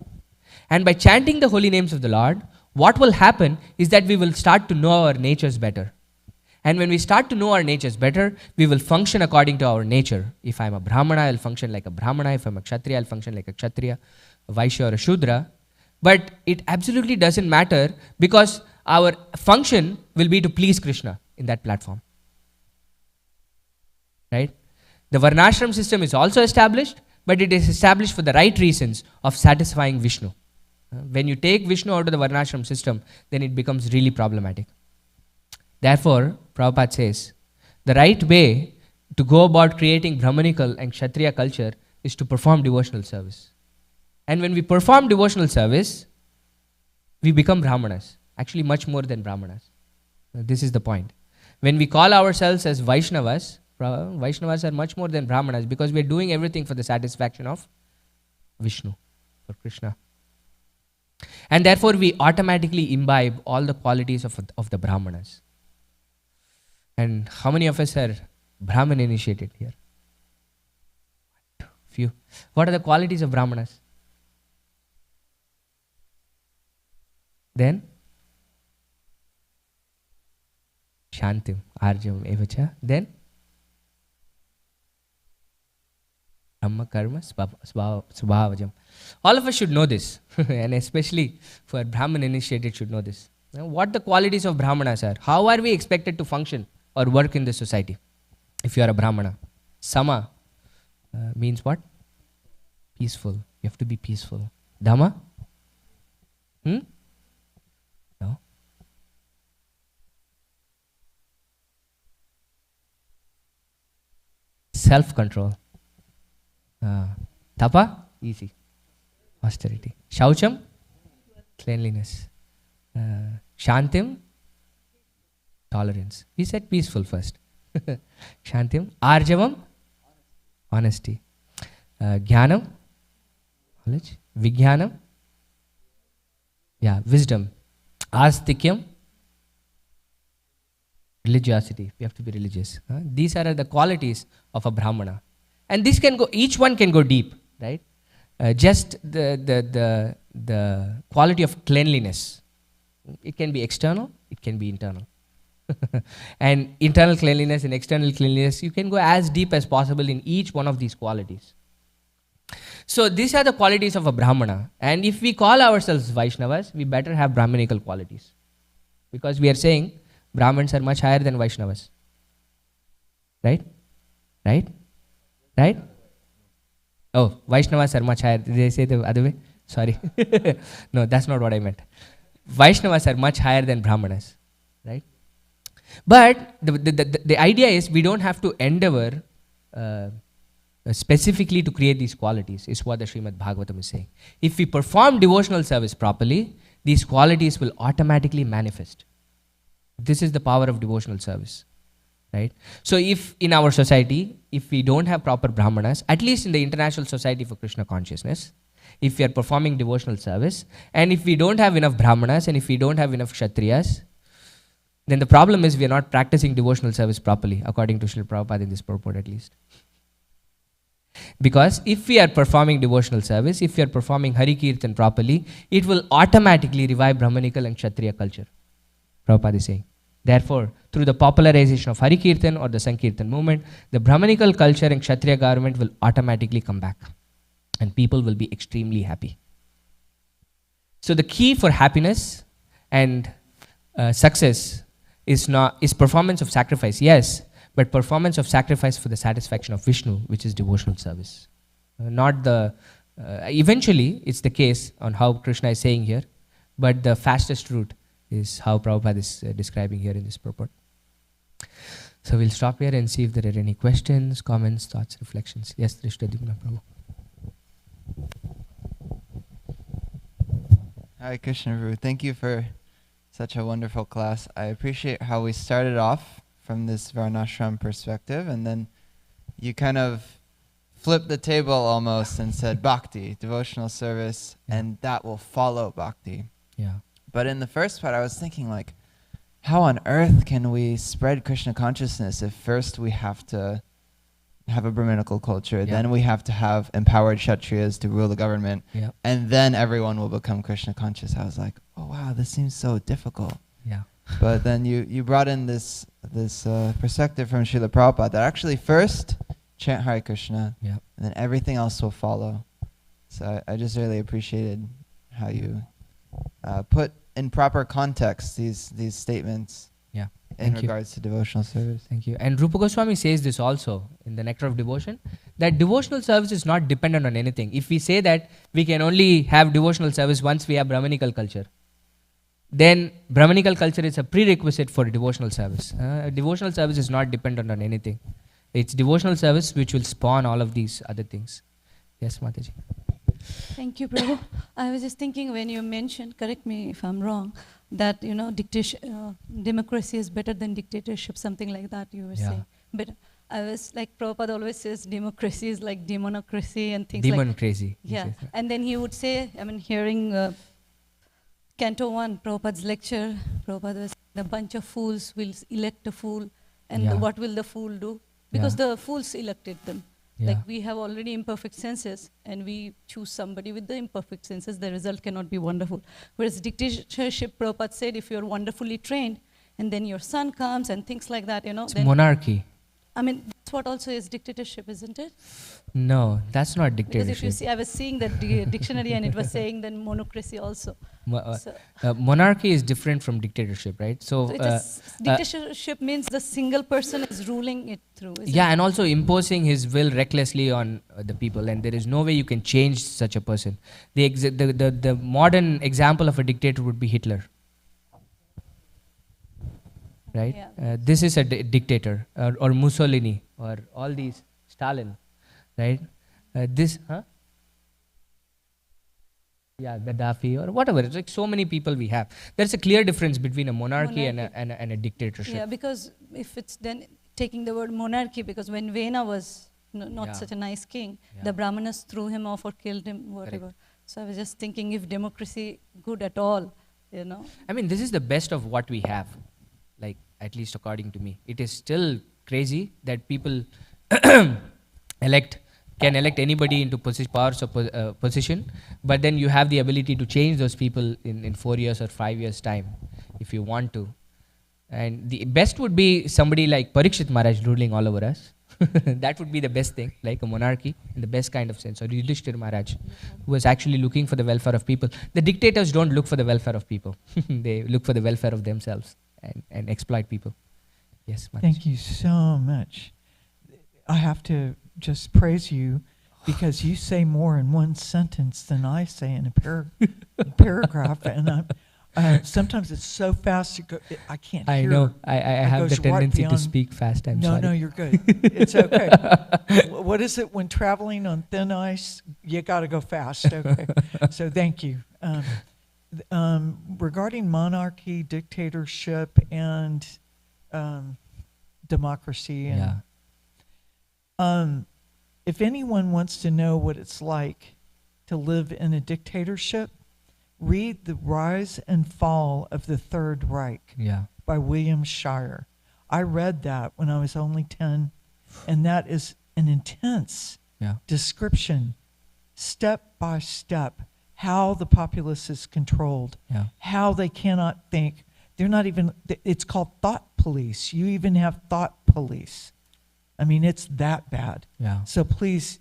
And by chanting the holy names of the Lord, what will happen is that we will start to know our natures better. And when we start to know our natures better, we will function according to our nature. If I'm a Brahmana, I'll function like a Brahmana. If I'm a Kshatriya, I'll function like a Kshatriya, a Vaishya or a Shudra. But it absolutely doesn't matter because our function will be to please Krishna in that platform. Right? The Varnashram system is also established, but it is established for the right reasons of satisfying Vishnu. When you take Vishnu out of the Varnashram system, then it becomes really problematic. Therefore, Prabhupada says, the right way to go about creating Brahmanical and Kshatriya culture is to perform devotional service. And when we perform devotional service, we become Brahmanas, actually much more than Brahmanas. This is the point. When we call ourselves as Vaishnavas, Vaishnavas are much more than Brahmanas because we are doing everything for the satisfaction of Vishnu, for Krishna. And therefore, we automatically imbibe all the qualities of the Brahmanas. And how many of us are Brahman initiated here? Few. What are the qualities of Brahmanas? Then Shantim, Arjavam, Evacha. Then Brahma, Karma, Svabhavajam. All of us should know this, and especially for Brahman initiated should know this. Now, what the qualities of Brahmanas are? How are we expected to function or work in the society? If you are a Brahmana, Sama means what? Peaceful. You have to be peaceful. Dhamma? No. Self-control. Tapa? Easy. Austerity. Shaucham? Cleanliness. Shantim? Tolerance. We said peaceful first. Shantim. Arjavam? Honesty. Jnanam? Knowledge. Vijnanam? Yeah, wisdom. Astikyam? Religiosity. We have to be religious. These are the qualities of a Brahmana. And this can go, each one can go deep, right? Just the quality of cleanliness. It can be external, it can be internal. And internal cleanliness and external cleanliness, you can go as deep as possible in each one of these qualities. So these are the qualities of a Brahmana. And if we call ourselves Vaishnavas, we better have Brahmanical qualities. Because we are saying Brahmins are much higher than Vaishnavas. Right? Right? Right? Oh, Vaishnavas are much higher. Did they say the other way? Sorry. No, that's not what I meant. Vaishnavas are much higher than Brahmanas. Right? But the idea is we don't have to endeavor specifically to create these qualities, is what the Srimad Bhagavatam is saying. If we perform devotional service properly, these qualities will automatically manifest. This is the power of devotional service. Right? So if in our society, if we don't have proper Brahmanas, at least in the International Society for Krishna Consciousness, if we are performing devotional service, and if we don't have enough Brahmanas, and if we don't have enough Kshatriyas, then the problem is we are not practicing devotional service properly, according to Srila Prabhupada in this purport at least. Because if we are performing devotional service, if we are performing Hari Kirtan properly, it will automatically revive Brahmanical and Kshatriya culture. Prabhupada is saying. Therefore, through the popularization of Hari Kirtan or the Sankirtan movement, the Brahmanical culture and Kshatriya government will automatically come back. And people will be extremely happy. So the key for happiness and success is performance of sacrifice, yes, but performance of sacrifice for the satisfaction of Vishnu, which is devotional service. Eventually, it's the case on how Krishna is saying here, but the fastest route is how Prabhupada is describing here in this purport. So we'll stop here and see if there are any questions, comments, thoughts, reflections. Yes, Drishtadimna Prabhu. Hare Krishna, Prabhu. Thank you for such a wonderful class. I appreciate how we started off from this Varnashram perspective, and then you kind of flipped the table almost and said bhakti, devotional service, and that will follow bhakti. Yeah. But in the first part, I was thinking, like, how on earth can we spread Krishna consciousness if first we have to have a Brahminical culture, then we have to have empowered Kshatriyas to rule the government, and then everyone will become Krishna conscious. I was like, oh wow, this seems so difficult. Yeah. But then you brought in this perspective from Srila Prabhupada that actually first chant Hare Krishna, and then everything else will follow. So I just really appreciated how you put in proper context these statements in regards to devotional service. Thank you. And Rupa Goswami says this also in the Nectar of Devotion, that devotional service is not dependent on anything. If we say that we can only have devotional service once we have Brahmanical culture, then Brahmanical culture is a prerequisite for devotional service. Devotional service is not dependent on anything. It's devotional service which will spawn all of these other things. Yes, Mataji. Thank you, Prabhu. I was just thinking when you mentioned, correct me if I'm wrong, that democracy is better than dictatorship, something like that you were saying. But I was like, Prabhupada always says democracy is like demonocracy and things like that. Demon crazy. Yeah. And then he would say, I mean, hearing Canto 1, Prabhupada's lecture, Prabhupada was saying, a bunch of fools will elect a fool, and Yeah. what will the fool do? Because Yeah. the fools elected them. Yeah. Like we have already imperfect senses, and we choose somebody with the imperfect senses, the result cannot be wonderful. Whereas dictatorship, Prabhupada said, if you're wonderfully trained, and then your son comes and things like that, It's then, monarchy. I mean, that's what also is dictatorship, isn't it? No, that's not Because if you dictatorship. see, I was seeing that dictionary and it was saying then monocracy also. So, Monarchy is different from dictatorship, right? so it is, dictatorship means the single person is ruling it through. Yeah, and also imposing his will recklessly on the people, and there is no way you can change such a person. The modern example of a dictator would be Hitler, right? Yeah. This is a dictator, or Mussolini, or all these, Stalin, right? Yeah, Gaddafi, or whatever. It's like so many people we have. There's a clear difference between a monarchy. And a dictatorship. Yeah, because if it's then taking the word monarchy, because when Vena was not Yeah. such a nice king, Yeah. the Brahmanas threw him off or killed him, whatever. So I was just thinking, if democracy good at all, I mean, this is the best of what we have, like, at least according to me. It is still crazy that people can elect anybody into powers of position, but then you have the ability to change those people in 4 years or 5 years time if you want to. And the best would be somebody like Parikshit Maharaj ruling all over us. That would be the best thing, like a monarchy in the best kind of sense, or Yudhishthir Maharaj, who was actually looking for the welfare of people. The dictators don't look for the welfare of people. They look for the welfare of themselves and exploit people. Yes, Maharaj. Thank you so much. I have to just praise you because you say more in one sentence than I say in a paragraph, and sometimes it's so fast I can't hear. I know. I have the goes right tendency to beyond- speak fast. I'm sorry. No, you're good. It's okay. What is it when traveling on thin ice? You got to go fast. Okay. So thank you. Regarding monarchy, dictatorship, and democracy, and if anyone wants to know what it's like to live in a dictatorship, read The Rise and Fall of the Third Reich Yeah. by William Shire. I read that when I was only 10, and that is an intense description, step by step, how the populace is controlled, how they cannot think. They're not even, it's called thought police. You even have thought police. I mean, it's that bad. Yeah. So please,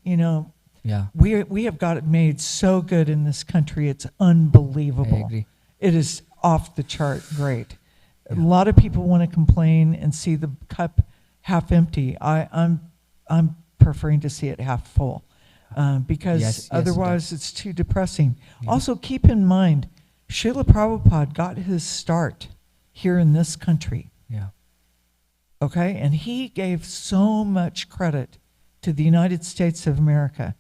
Yeah. we have got it made so good in this country. It's unbelievable. I agree. It is off the chart great. A lot of people want to complain and see the cup half empty. I'm preferring to see it half full because Yes, otherwise it's too depressing. Also, keep in mind, Srila Prabhupada got his start here in this country. Yeah. Okay, and he gave so much credit to the United States of America.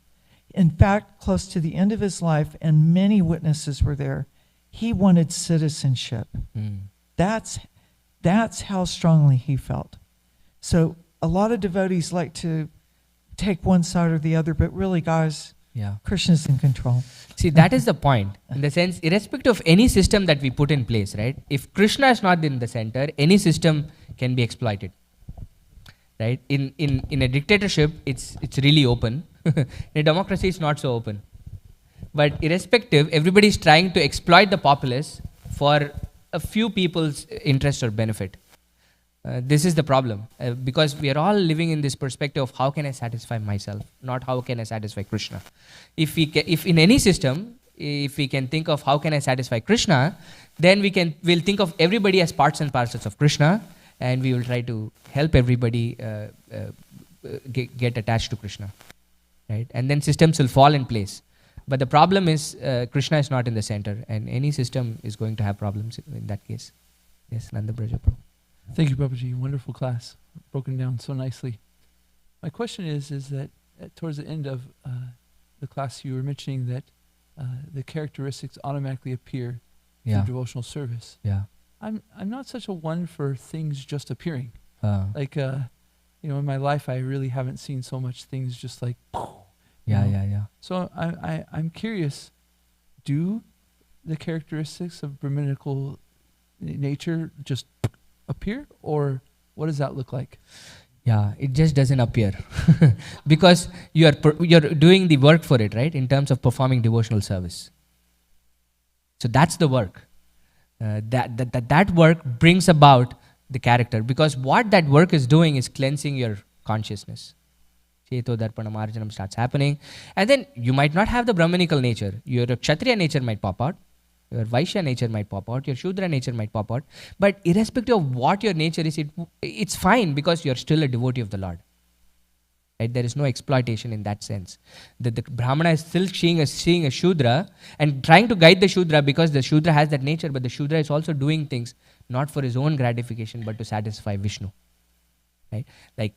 In fact, close to the end of his life, and many witnesses were there, he wanted citizenship. That's how strongly he felt. So a lot of devotees like to take one side or the other, but really, guys, Krishna's in control. See, that is the point. In the sense, irrespective of any system that we put in place, right? If Krishna is not in the center, any system can be exploited. Right? In a dictatorship, it's really open. In a democracy, it's not so open. But irrespective, everybody is trying to exploit the populace for a few people's interest or benefit. This is the problem, because we are all living in this perspective of how can I satisfy myself, not how can I satisfy Krishna. If in any system, if we can think of how can I satisfy Krishna, then we'll think of everybody as parts and parcels of Krishna, and we will try to help everybody get attached to Krishna, right? And then systems will fall in place. But the problem is Krishna is not in the center, and any system is going to have problems in that case. Yes, Nanda Braja Prabhu. Thank you, Babaji. Wonderful class, broken down so nicely. My question is that towards the end of the class, you were mentioning that the characteristics automatically appear through devotional service. Yeah. I'm not such a one for things just appearing. Like in my life, I really haven't seen so much things just like. Yeah. So I'm curious. Do the characteristics of Brahminical nature just appear, or what does that look like? Yeah, it just doesn't appear because you're doing the work for it, right? In terms of performing devotional service. So that's the work. That work brings about the character, because what that work is doing is cleansing your consciousness. Cheto Darpana Marjanam starts happening, and then you might not have the Brahminical nature. Your Kshatriya nature might pop out. Your Vaishya nature might pop out, your Shudra nature might pop out, but irrespective of what your nature is, it's fine because you're still a devotee of the Lord. Right? There is no exploitation in that sense. The Brahmana is still seeing a Shudra and trying to guide the Shudra because the Shudra has that nature, but the Shudra is also doing things not for his own gratification but to satisfy Vishnu. Right? Like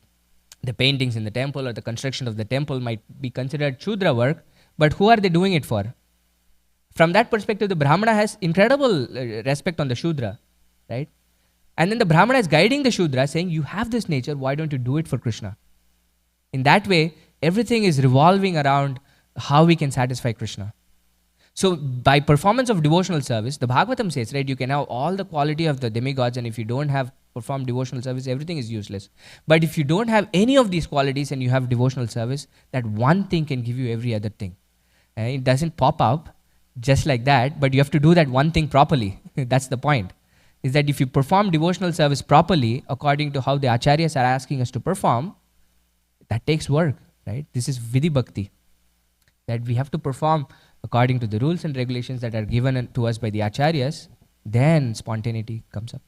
the paintings in the temple or the construction of the temple might be considered Shudra work, but who are they doing it for? From that perspective, the Brahmana has incredible respect on the Shudra, right? And then the Brahmana is guiding the Shudra, saying, you have this nature, why don't you do it for Krishna? In that way, everything is revolving around how we can satisfy Krishna. So by performance of devotional service, the Bhagavatam says, right, you can have all the quality of the demigods, and if you don't have performed devotional service, everything is useless. But if you don't have any of these qualities and you have devotional service, that one thing can give you every other thing. And it doesn't pop up just like that, but you have to do that one thing properly. That's the point. Is that if you perform devotional service properly, according to how the acharyas are asking us to perform, that takes work, right? This is Vidhi Bhakti. That we have to perform according to the rules and regulations that are given to us by the acharyas, then spontaneity comes up.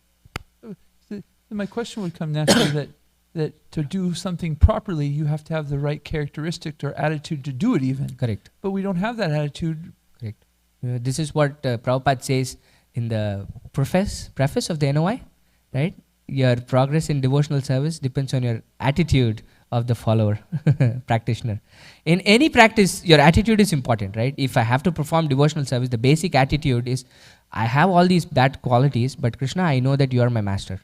So my question would come naturally that to do something properly, you have to have the right characteristic or attitude to do it even. Correct. But we don't have that attitude. Correct. This is what Prabhupada says in the preface of the NOI, right? Your progress in devotional service depends on your attitude of the follower, practitioner. In any practice, your attitude is important, right? If I have to perform devotional service, the basic attitude is, I have all these bad qualities, but Krishna, I know that you are my master.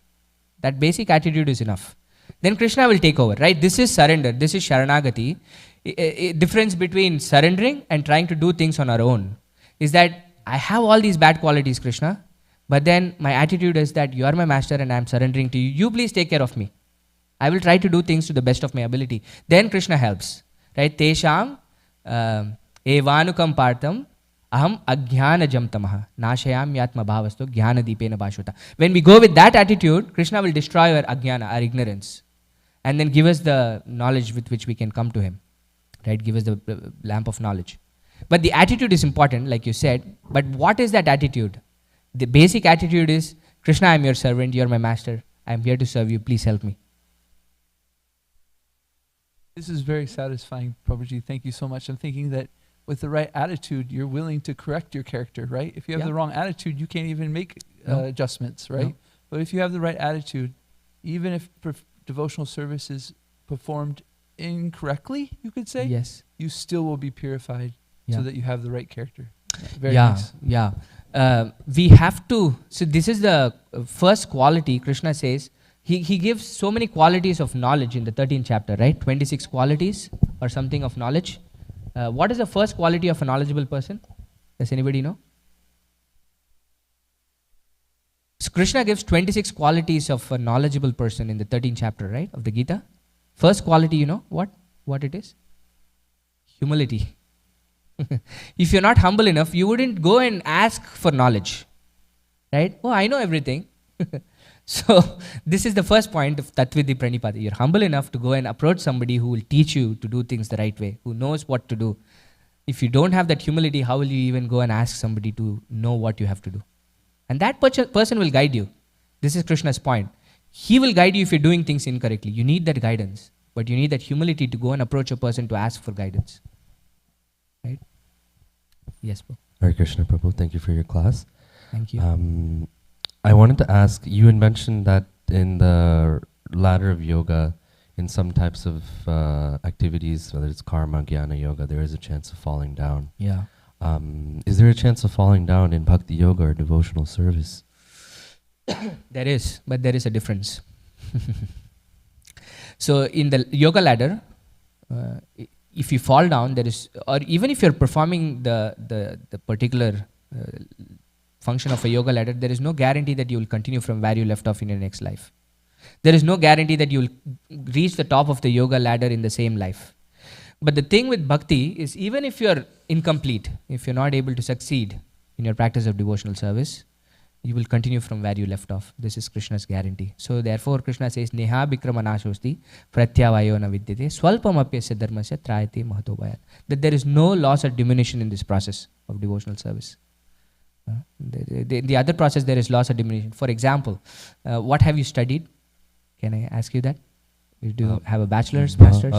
That basic attitude is enough. Then Krishna will take over, right? This is surrender. This is Sharanagati. A difference between surrendering and trying to do things on our own is that I have all these bad qualities, Krishna, but then my attitude is that you are my master and I am surrendering to you. You please take care of me. I will try to do things to the best of my ability. Then Krishna helps, right? Tesham evanukam partam aham ajnanajam tamaha nashayam yatma bhavasto jnana deepena bhashvata. When we go with that attitude, Krishna will destroy our ajnana, our ignorance, and then give us the knowledge with which we can come to him, right? Give us the lamp of knowledge. But the attitude is important, like you said. But what is that attitude? The basic attitude is, Krishna, I am your servant, you are my master. I am here to serve you, please help me. This is very satisfying, Prabhuji. Thank you so much. I'm thinking that with the right attitude, you're willing to correct your character, right? If you have the wrong attitude, you can't even make adjustments, right? No. But if you have the right attitude, even if devotional service is performed incorrectly, you could say, yes, you still will be purified so that you have the right character. Very nice. We have to, so this is the first quality Krishna says. He gives so many qualities of knowledge in the 13th chapter, right? 26 qualities or something of knowledge. What is the first quality of a knowledgeable person? Does anybody know? So Krishna gives 26 qualities of a knowledgeable person in the 13th chapter, right? Of the Gita. First quality, you know what it is? Humility. If you're not humble enough, you wouldn't go and ask for knowledge, right? Oh, I know everything. So this is the first point of Tatvidhi Pranipada. You're humble enough to go and approach somebody who will teach you to do things the right way, who knows what to do. If you don't have that humility, how will you even go and ask somebody to know what you have to do? And that person will guide you. This is Krishna's point. He will guide you if you're doing things incorrectly. You need that guidance, but you need that humility to go and approach a person to ask for guidance. Right? Yes, Prabhu. Hare Krishna, Prabhu. Thank you for your class. Thank you. I wanted to ask, you had mentioned that in the ladder of yoga, in some types of activities, whether it's karma, jnana yoga, there is a chance of falling down. Yeah. Is there a chance of falling down in bhakti yoga or devotional service? There is, but there is a difference. So in the yoga ladder, if you fall down, there is, or even if you're performing the particular function of a yoga ladder, there is no guarantee that you will continue from where you left off in your next life. There is no guarantee that you will reach the top of the yoga ladder in the same life. But the thing with bhakti is, even if you're incomplete, if you're not able to succeed in your practice of devotional service, you will continue from where you left off. This is Krishna's guarantee. So therefore Krishna says, Neha Bikramanashosti Pratyavayo na vidyate Swalpam apyasya dharmasya trayate mahatobhayat. That there is no loss or diminution in this process of devotional service. The other process, there is loss or diminution. For example, what have you studied? Can I ask you that? You do have a bachelor's, master's?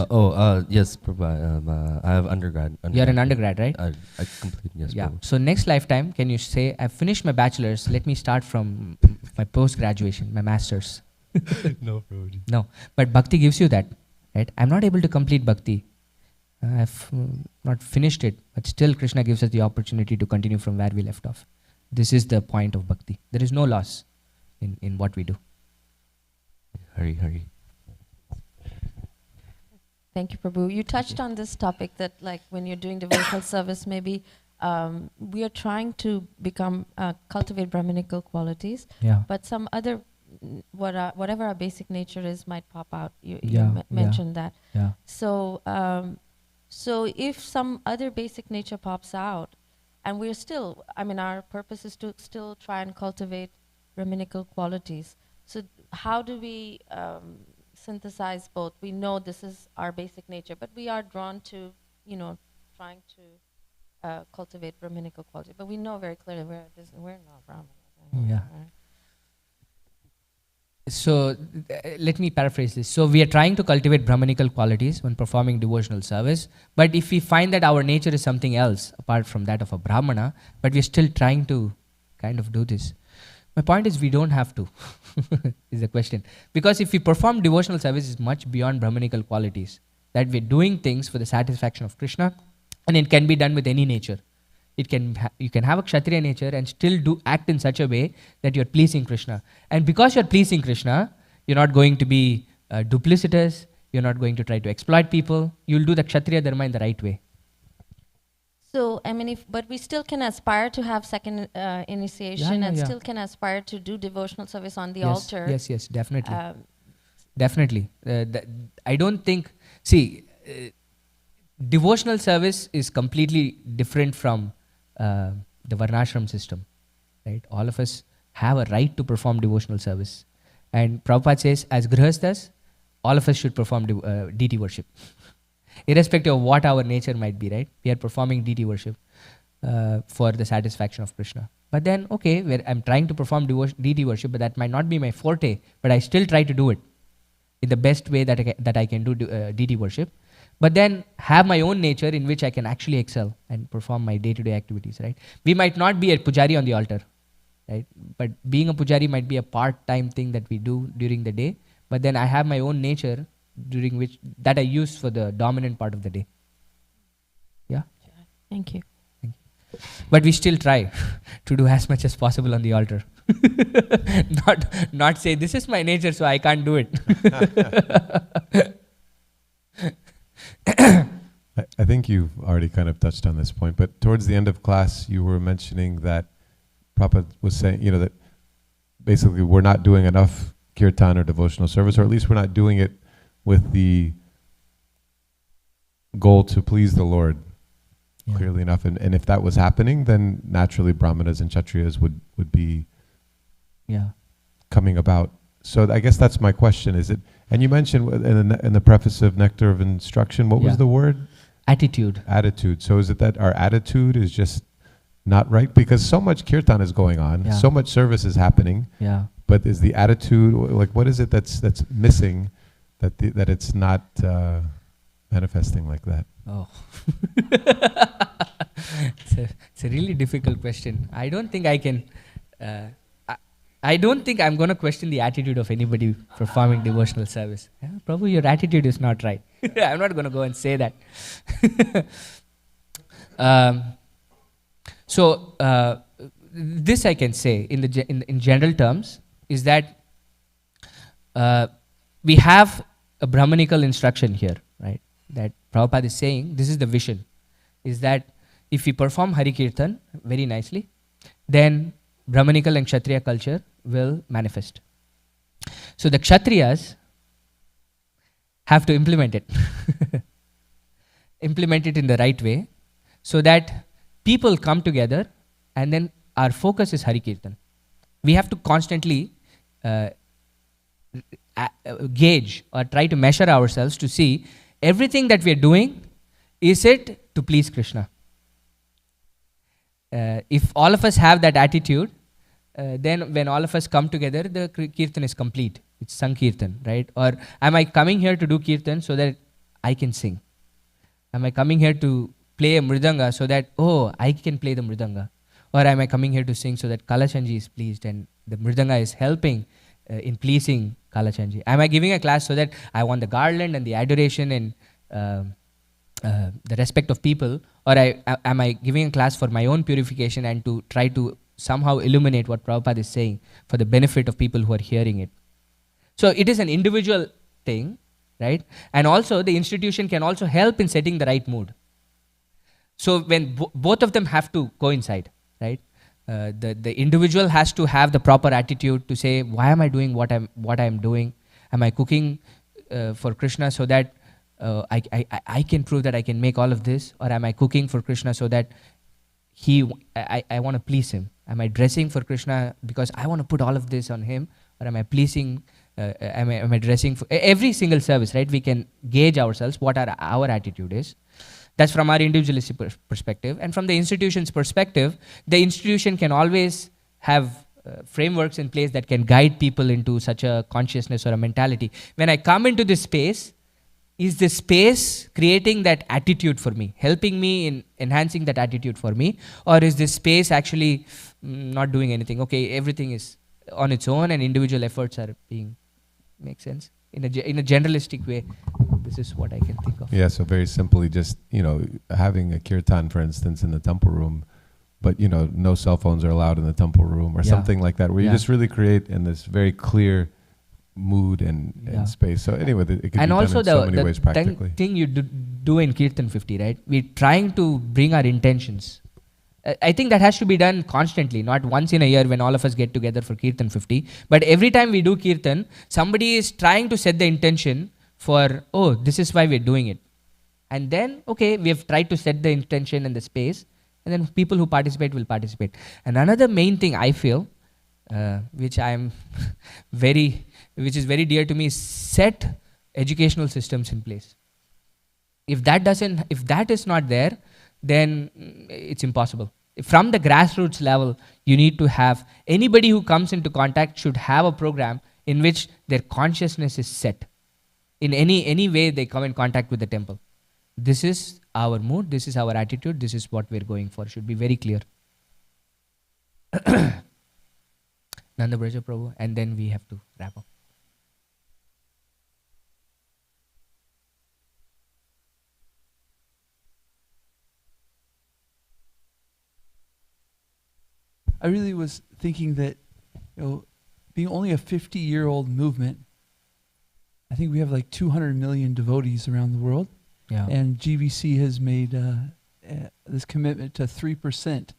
Yes, Prabhu. I have undergrad. You're an undergrad, right? I complete, yes. Yeah. Prabhu. So next lifetime, can you say, I've finished my bachelor's, let me start from my post-graduation, my master's? No, Prabhuji. No. But bhakti gives you that, right? I'm not able to complete bhakti. I've not finished it, but still Krishna gives us the opportunity to continue from where we left off. This is the point of bhakti. There is no loss in what we do. Hari. Thank you, Prabhu. You touched on this topic that, like, when you're doing devotional service, maybe we are trying to cultivate Brahminical qualities, Yeah. but some other, whatever our basic nature is, might pop out. You mentioned that. Yeah. So, so if some other basic nature pops out, and we're still, our purpose is to still try and cultivate Brahminical qualities. So how do we synthesize both? We know this is our basic nature, but we are drawn to, trying to cultivate Brahminical quality. But we know very clearly we're not Brahmanas. Yeah. So let me paraphrase this. So we are trying to cultivate Brahmanical qualities when performing devotional service, but if we find that our nature is something else apart from that of a Brahmana, but we're still trying to kind of do this. My point is, we don't have to, is the question. Because if we perform devotional service, it's much beyond Brahmanical qualities. That we're doing things for the satisfaction of Krishna, and it can be done with any nature. You can have a Kshatriya nature and still act in such a way that you're pleasing Krishna. And because you're pleasing Krishna, you're not going to be duplicitous, you're not going to try to exploit people, you'll do the Kshatriya dharma in the right way. So, but we still can aspire to have second initiation and still can aspire to do devotional service on the altar. Yes, definitely. Definitely. I don't think, devotional service is completely different from the Varnashram system, right? All of us have a right to perform devotional service. And Prabhupada says, as Grihasthas, all of us should perform deity worship. Irrespective of what our nature might be, right? We are performing deity worship for the satisfaction of Krishna. But then, okay, I'm trying to perform deity worship, but that might not be my forte, but I still try to do it in the best way that I can do deity worship. But then have my own nature in which I can actually excel and perform my day-to-day activities, right? We might not be a pujari on the altar, right? But being a pujari might be a part-time thing that we do during the day. But then I have my own nature that I use for the dominant part of the day. Yeah? Thank you. But we still try to do as much as possible on the altar. not say, this is my nature, so I can't do it. I think you've already kind of touched on this point, but towards the end of class, you were mentioning that Prabhupada was saying, that basically we're not doing enough kirtan or devotional service, or at least we're not doing it with the goal to please the Lord clearly enough. And if that was happening, then naturally Brahmanas and Kshatriyas would be coming about. So I guess that's my question. Is it? And you mentioned in the preface of Nectar of Instruction, what was the word? Attitude. Attitude. So is it that our attitude is just not right? Because so much kirtan is going on, so much service is happening. Yeah. But is the attitude, like, what is it that's missing that it's not manifesting like that? Oh. It's a really difficult question. I don't think I can. I don't think I'm going to question the attitude of anybody performing devotional service. Prabhu, your attitude is not right. I'm not going to go and say that. So this I can say in general terms is that we have a Brahmanical instruction here, right? That Prabhupada is saying, this is the vision, is that if we perform Hari Kirtan very nicely, then Brahmanical and Kshatriya culture will manifest. So the Kshatriyas have to implement it. Implement it in the right way so that people come together, and then our focus is Hari Kirtan. We have to constantly gauge or try to measure ourselves to see everything that we are doing, is it to please Krishna? If all of us have that attitude, then when all of us come together, the Kirtan is complete. It's Sankirtan, right? Or am I coming here to do Kirtan so that I can sing? Am I coming here to play a mridanga so that, oh, I can play the mridanga? Or am I coming here to sing so that Kalachanji is pleased and the mridanga is helping in pleasing Kalachanji? Am I giving a class so that I want the garland and the adoration and the respect of people? Or am I giving a class for my own purification and to try to somehow illuminate what Prabhupada is saying for the benefit of people who are hearing it? So it is an individual thing, right? And also the institution can also help in setting the right mood. So when both of them have to coincide, right? The individual has to have the proper attitude to say, why am I doing what I'm doing? Am I cooking for Krishna so that I can prove that I can make all of this? Or am I cooking for Krishna so that I want to please him? Am I dressing for Krishna because I want to put all of this on him? Or am I pleasing, am I dressing for every single service, right? We can gauge ourselves what our attitude is. That's from our individualistic perspective. And from the institution's perspective, the institution can always have frameworks in place that can guide people into such a consciousness or a mentality. When I come into this space, is this space creating that attitude for me, helping me in enhancing that attitude for me? Or is this space actually not doing anything? Okay, everything is on its own and individual efforts are being, make sense? In a generalistic way, this is what I can think of. Yeah, so very simply just, having a kirtan, for instance, in the temple room, but, no cell phones are allowed in the temple room or something like that, where you just really create in this very clear mood and space. So anyway, it can be done in so many ways practically. The thing you do in Kirtan 50, right? We're trying to bring our intentions. I think that has to be done constantly, not once in a year when all of us get together for Kirtan 50. But every time we do Kirtan, somebody is trying to set the intention for, oh, this is why we're doing it. And then, okay, we have tried to set the intention and the space, and then people who participate will participate. And another main thing I feel, which is very dear to me, is set educational systems in place. If that is not there, then it's impossible. From the grassroots level, you need to have, anybody who comes into contact should have a program in which their consciousness is set. In any way they come in contact with the temple. This is our mood, this is our attitude, this is what we're going for. Should be very clear. Nanda Braja Prabhu, and then we have to wrap up. I really was thinking that, being only a 50-year-old movement, I think we have like 200 million devotees around the world. Yeah. And GVC has made this commitment to 3%.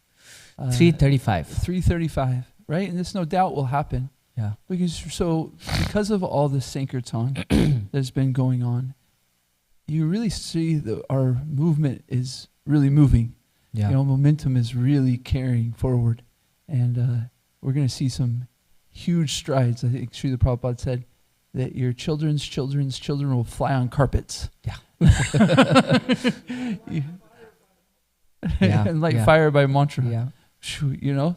335. 335, right? And this no doubt will happen. Yeah. Because of all this Sankirtan that's been going on, you really see that our movement is really moving. Yeah. Momentum is really carrying forward. And we're going to see some huge strides. I think Srila Prabhupada said that your children's children's children will fly on carpets. Yeah. And light fire by mantra. Yeah.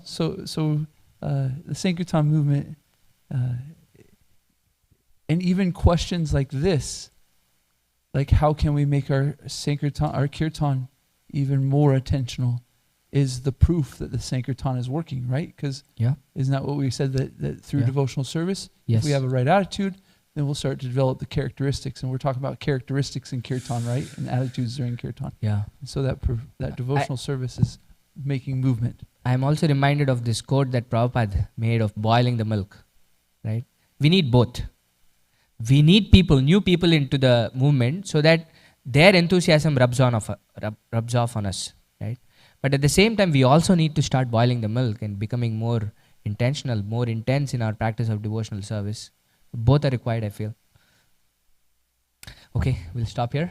So the Sankirtan movement, and even questions like this, like how can we make our Sankirtan, our Kirtan, even more attentional, is the proof that the Sankirtan is working, right? Because isn't that what we said, that through devotional service, if we have a right attitude, then we'll start to develop the characteristics. And we're talking about characteristics in Kirtan, right? And attitudes during Kirtan. Yeah. And so that devotional service is making movement. I'm also reminded of this quote that Prabhupada made of boiling the milk, right? We need both. We need new people into the movement so that their enthusiasm rubs off on us, right? But at the same time, we also need to start boiling the milk and becoming more intentional, more intense in our practice of devotional service. Both are required, I feel. Okay, we'll stop here.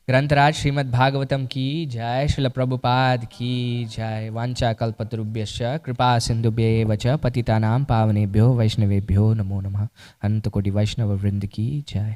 ग्रंथराज Shrimad Bhagavatam की जय, श्रील प्रभुपाद की जय। वाञ्छा कल्पतरुभ्यश्च कृपा सिन्धुभ्येव च पतितानां पावनेभ्यो वैष्णवेभ्यो नमो नमः। अनंत कोटि वैष्णव वृंद की जय।